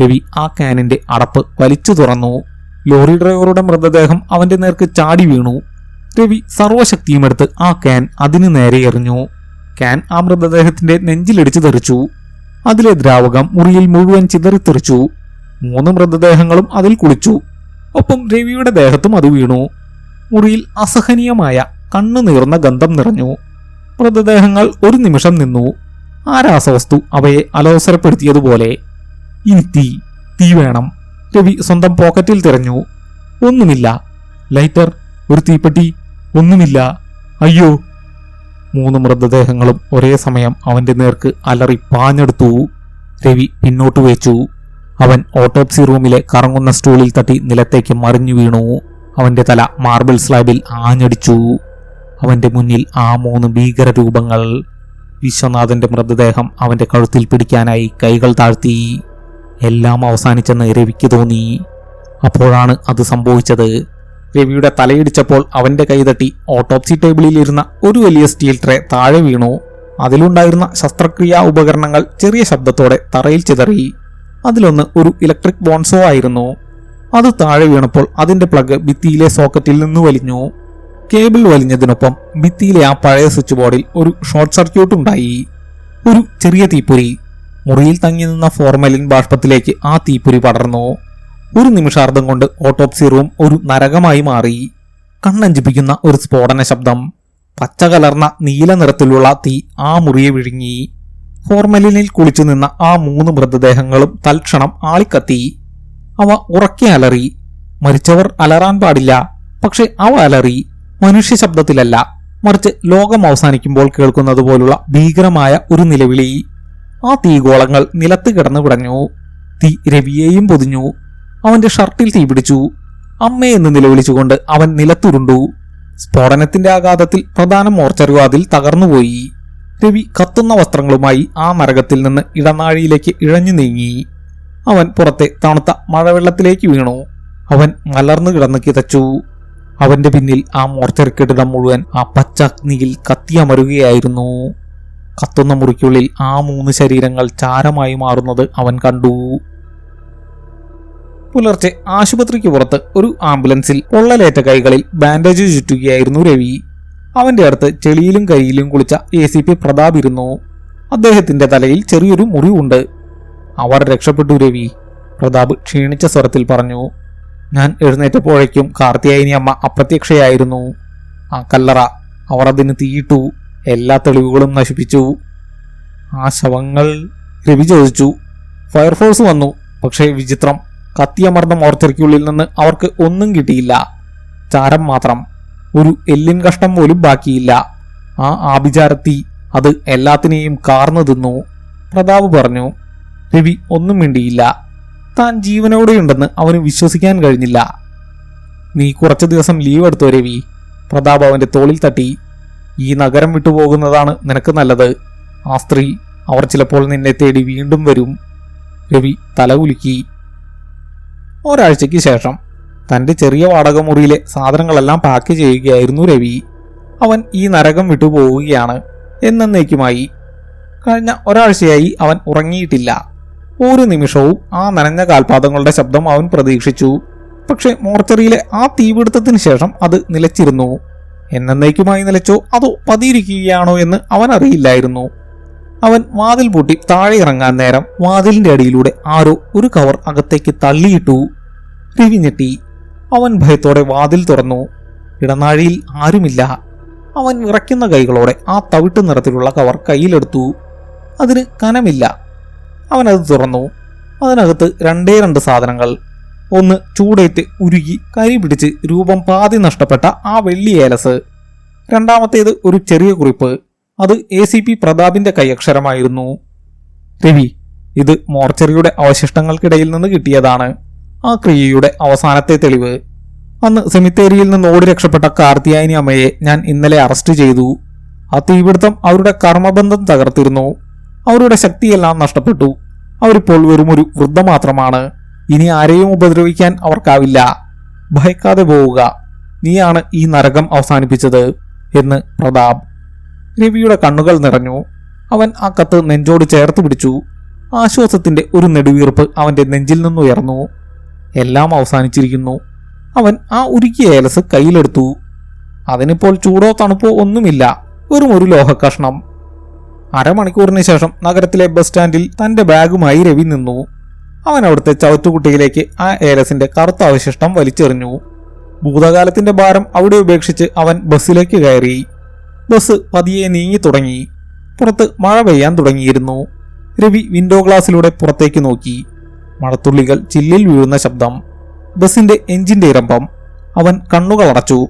രവി ആ ക്യാനിന്റെ അടപ്പ് വലിച്ചു തുറന്നു. ലോറി ഡ്രൈവറുടെ മൃതദേഹം അവന്റെ നേർക്ക് ചാടി വീണു. രവി സർവശക്തിയുമെടുത്ത് ആ ക്യാൻ അതിന് നേരെ എറിഞ്ഞു. ക്യാൻ ആ മൃതദേഹത്തിന്റെ നെഞ്ചിലിടിച്ചു തെറിച്ചു. അതിലെ ദ്രാവകം മുറിയിൽ മുഴുവൻ ചിതറിത്തെറിച്ചു. 3 മൃതദേഹങ്ങളും അതിൽ കുളിച്ചു. ഒപ്പം രവിയുടെ ദേഹത്തും അത് വീണു. മുറിയിൽ അസഹനീയമായ കണ്ണു നീർന്ന ഗന്ധം നിറഞ്ഞു. മൃതദേഹങ്ങൾ ഒരു നിമിഷം നിന്നു. ആ രാസവസ്തു അവയെ അലോസരപ്പെടുത്തിയതുപോലെ. ഇനി തീ വേണം. രവി സ്വന്തം പോക്കറ്റിൽ തിരഞ്ഞു. ഒന്നുമില്ല. ലൈറ്റർ, ഒരു തീപ്പെട്ടി, ഒന്നുമില്ല. അയ്യോ! 3 മൃതദേഹങ്ങളും ഒരേ സമയം അവന്റെ നേർക്ക് അലറി പാഞ്ഞെടുത്തു. രവി പിന്നോട്ടു വെച്ചു. അവൻ ഓട്ടോപ്സി റൂമിലെ കറങ്ങുന്ന സ്റ്റൂളിൽ തട്ടി നിലത്തേക്ക് മറിഞ്ഞു വീണു. അവന്റെ തല മാർബിൾ സ്ലാബിൽ ആഞ്ഞടിച്ചു. അവന്റെ മുന്നിൽ ആ 3 ഭീകര രൂപങ്ങൾ. വിശ്വനാഥന്റെ മൃതദേഹം അവന്റെ കഴുത്തിൽ പിടിക്കാനായി കൈകൾ താഴ്ത്തി. എല്ലാം അവസാനിച്ചെന്ന് രവിക്ക് തോന്നി. അപ്പോഴാണ് അത് സംഭവിച്ചത്. രവിയുടെ തലയിടിച്ചപ്പോൾ അവന്റെ കൈതട്ടി ഓട്ടോപ്സി ടേബിളിലിരുന്ന ഒരു വലിയ സ്റ്റീൽ ട്രേ താഴെ വീണു. അതിലുണ്ടായിരുന്ന ശസ്ത്രക്രിയാ ഉപകരണങ്ങൾ ചെറിയ ശബ്ദത്തോടെ തറയിൽ ചിതറി. അതിലൊന്ന് ഒരു ഇലക്ട്രിക് ബോൺസോ ആയിരുന്നു. അത് താഴെ വീണപ്പോൾ അതിന്റെ പ്ലഗ് ഭിത്തിയിലെ സോക്കറ്റിൽ നിന്ന് വലിഞ്ഞു. കേബിൾ വലിഞ്ഞതിനൊപ്പം ഭിത്തിയിലെ ആ പഴയ സ്വിച്ച് ബോർഡിൽ ഒരു ഷോർട്ട് സർക്യൂട്ട് ഉണ്ടായി. ഒരു ചെറിയ തീപ്പൊരി. മുറിയിൽ തങ്ങി നിന്ന ഫോർമലിൻ ബാഷ്പത്തിലേക്ക് ആ തീപ്പൊരി പടർന്നു. ഒരു നിമിഷാർദ്ധം കൊണ്ട് ഓട്ടോപ്സി റൂം ഒരു നരകമായി മാറി. കണ്ണഞ്ചിപ്പിക്കുന്ന ഒരു സ്ഫോടന ശബ്ദം. പച്ച കലർന്ന നീല നിറത്തിലുള്ള തീ ആ മുറിയെ വിഴുങ്ങി. ഫോർമലിനിൽ കുളിച്ചു നിന്ന ആ 3 മൃതദേഹങ്ങളും തൽക്ഷണം ആളിക്കത്തി. അവ ഉറക്കെ അലറി. മരിച്ചവർ അലറാൻ പാടില്ല, പക്ഷെ അവ അലറി. മനുഷ്യ ശബ്ദത്തിലല്ല, മറിച്ച് ലോകം അവസാനിക്കുമ്പോൾ കേൾക്കുന്നത് പോലുള്ള ഭീകരമായ ഒരു നിലവിളി. ആ തീഗോളങ്ങൾ നിലത്ത് കിടന്നു പിടഞ്ഞു. തീ രവിയെയും പൊതിഞ്ഞു. അവന്റെ ഷർട്ടിൽ തീ പിടിച്ചു. അമ്മയെന്ന് നിലവിളിച്ചുകൊണ്ട് അവൻ നിലത്തുരുണ്ടു. സ്ഫോടനത്തിന്റെ ആഘാതത്തിൽ പ്രധാന മോർച്ചറി വാതിൽ തകർന്നുപോയി. രവി കത്തുന്ന വസ്ത്രങ്ങളുമായി ആ നരകത്തിൽ നിന്ന് ഇടനാഴിയിലേക്ക് ഇഴഞ്ഞു നീങ്ങി. അവൻ പുറത്തെ തണുത്ത മഴവെള്ളത്തിലേക്ക് വീണു. അവൻ മലർന്നു കിടന്ന് കിതച്ചു. അവന്റെ പിന്നിൽ ആ മോർച്ചറി കെട്ടിടം മുഴുവൻ ആ പച്ച അഗ്നിയിൽ കത്തിയമരുകയായിരുന്നു. കത്തുന്ന മുറിക്കുള്ളിൽ ആ 3 ശരീരങ്ങൾ ചാരമായി മാറുന്നത് അവൻ കണ്ടു. പുലർച്ചെ ആശുപത്രിക്ക് പുറത്ത് ഒരു ആംബുലൻസിൽ പൊള്ളലേറ്റ കൈകളിൽ ബാൻഡേജ് ചുറ്റുകയായിരുന്നു രവി. അവന്റെ അടുത്ത് ചെളിയിലും കരിയിലും കുളിച്ച ACP പ്രതാപ് ഇരുന്നു. അദ്ദേഹത്തിന്റെ തലയിൽ ചെറിയൊരു മുറിവുണ്ട്. അവർ രക്ഷപ്പെട്ടു രവി, പ്രതാപ് ക്ഷീണിച്ച സ്വരത്തിൽ പറഞ്ഞു. ഞാൻ എഴുന്നേറ്റപ്പോഴേക്കും കാർത്തിയായനി അമ്മ അപ്രത്യക്ഷയായിരുന്നു. ആ കല്ലറ, അവർ അതിന് തീയിട്ടു, എല്ലാ തെളിവുകളും നശിപ്പിച്ചു. ആ ശവങ്ങൾ? രവി ചോദിച്ചു. ഫയർഫോഴ്സ് വന്നു, പക്ഷേ വിചിത്രം, കത്തിയമർന്ന മോർച്ചറിക്കുള്ളിൽ നിന്ന് അവർക്ക് ഒന്നും കിട്ടിയില്ല. ചാരം മാത്രം, ഒരു എല്ലിൻ കഷ്ണം പോലും ബാക്കിയില്ല. ആ ആഭിചാരത്തി അത് എല്ലാത്തിനെയും കാർന്നു തിന്നു, പ്രതാപ് പറഞ്ഞു. രവി ഒന്നും മിണ്ടിയില്ല. താൻ ജീവനോടെയുണ്ടെന്ന് അവന് വിശ്വസിക്കാൻ കഴിഞ്ഞില്ല. നീ കുറച്ചു ദിവസം ലീവ് എടുത്തോ രവി, പ്രതാപ് അവന്റെ തോളിൽ തട്ടി. ഈ നഗരം വിട്ടുപോകുന്നതാണ് നിനക്ക് നല്ലത്. ആ സ്ത്രീ, അവർ ചിലപ്പോൾ നിന്നെ തേടി വീണ്ടും വരും. രവി തലകുലുക്കി. ഒരാഴ്ചയ്ക്ക് ശേഷം തന്റെ ചെറിയ വാടക മുറിയിലെ സാധനങ്ങളെല്ലാം പാക്ക് ചെയ്യുകയായിരുന്നു രവി. അവൻ ഈ നരകം വിട്ടുപോവുകയാണ് എന്നേക്കുമായി. കഴിഞ്ഞ ഒരാഴ്ചയായി അവൻ ഉറങ്ങിയിട്ടില്ല. ഒരു നിമിഷവും ആ നനഞ്ഞ കാൽപാദങ്ങളുടെ ശബ്ദം അവൻ പ്രതീക്ഷിച്ചു. പക്ഷെ മോർച്ചറിയിലെ ആ തീപിടുത്തത്തിന് ശേഷം അത് നിലച്ചിരുന്നു. എന്നേക്കുമായി നിലച്ചോ അതോ പതിയിരിക്കുകയാണോ എന്ന് അവൻ അറിയില്ലായിരുന്നു. അവൻ വാതിൽ പൂട്ടി താഴെ ഇറങ്ങാൻ നേരം വാതിലിന്റെ അടിയിലൂടെ ആരോ ഒരു കവർ അകത്തേക്ക് തള്ളിയിട്ടു. രവി ഞെട്ടി. അവൻ ഭയത്തോടെ വാതിൽ തുറന്നു. ഇടനാഴിയിൽ ആരുമില്ല. അവൻ വിറയ്ക്കുന്ന കൈകളോടെ ആ തവിട്ട് നിറത്തിലുള്ള കവർ കയ്യിലെടുത്തു. അതിന് കനമില്ല. അവനത് തുറന്നു. അതിനകത്ത് രണ്ട് സാധനങ്ങൾ. ഒന്ന് ചൂടേറ്റ് ഉരുകി കരി പിടിച്ച് രൂപം പാതി നഷ്ടപ്പെട്ട ആ വെള്ളി ഏലസ്. രണ്ടാമത്തേത് ഒരു ചെറിയ കുറിപ്പ്. അത് ACP പ്രതാപിന്റെ കൈയക്ഷരമായിരുന്നു. രവി, ഇത് മോർച്ചറിയുടെ അവശിഷ്ടങ്ങൾക്കിടയിൽ നിന്ന് കിട്ടിയതാണ്. ആ ക്രിയയുടെ അവസാനത്തെ തെളിവ്. അന്ന് സെമിത്തേരിയിൽ നിന്ന് ഓടി രക്ഷപ്പെട്ട കാർത്തിയായനി അമ്മയെ ഞാൻ ഇന്നലെ അറസ്റ്റ് ചെയ്തു. ആ തീപിടുത്തം അവരുടെ കർമ്മബന്ധം തകർത്തിരുന്നു. അവരുടെ ശക്തിയെല്ലാം നഷ്ടപ്പെട്ടു. അവരിപ്പോൾ വെറുമൊരു വൃദ്ധ മാത്രമാണ്. ഇനി ആരെയും ഉപദ്രവിക്കാൻ അവർക്കാവില്ല. ഭയക്കാതെ പോവുക. നീയാണ് ഈ നരകം അവസാനിപ്പിച്ചത് എന്ന് പ്രതാപ്. രവിയുടെ കണ്ണുകൾ നിറഞ്ഞു. അവൻ ആ കത്ത് നെഞ്ചോട് ചേർത്ത് പിടിച്ചു. ആശ്വാസത്തിന്റെ ഒരു നെടുവീർപ്പ് അവന്റെ നെഞ്ചിൽ നിന്നുയർന്നു. എല്ലാം അവസാനിച്ചിരിക്കുന്നു. അവൻ ആ ഉരുക്കിയ ഏലസ് കയ്യിലെടുത്തു. അതിനിപ്പോൾ ചൂടോ തണുപ്പോ ഒന്നുമില്ല, വെറും ഒരു ലോഹക്കഷ്ണം. അരമണിക്കൂറിന് ശേഷം നഗരത്തിലെ ബസ് സ്റ്റാൻഡിൽ തന്റെ ബാഗുമായി രവി നിന്നു. അവൻ അവിടുത്തെ ചവറ്റുകുട്ടിയിലേക്ക് ആ ഏലസിന്റെ കറുത്ത അവശിഷ്ടം വലിച്ചെറിഞ്ഞു. ഭൂതകാലത്തിന്റെ ഭാരം അവിടെ ഉപേക്ഷിച്ച് അവൻ ബസ്സിലേക്ക് കയറി. ബസ് പതിയെ നീങ്ങി തുടങ്ങി. പുറത്ത് മഴ പെയ്യാൻ തുടങ്ങിയിരുന്നു. രവി വിൻഡോ ഗ്ലാസിലൂടെ പുറത്തേക്ക് നോക്കി. മഴത്തുള്ളികൾ ചില്ലിൽ വീഴുന്ന ശബ്ദം, ബസിന്റെ എഞ്ചിന്റെ ഇരമ്പം. അവൻ കണ്ണുകളടച്ചു.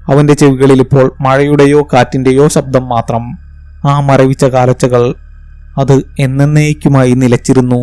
അവന്റെ ചെവികളിൽ ഇപ്പോൾ മഴയുടെയോ കാറ്റിന്റെയോ ശബ്ദം മാത്രം. ആ മരവിച്ച കാലൊച്ചകൾ, അത് എന്നേക്കുമായി നിലച്ചിരുന്നു.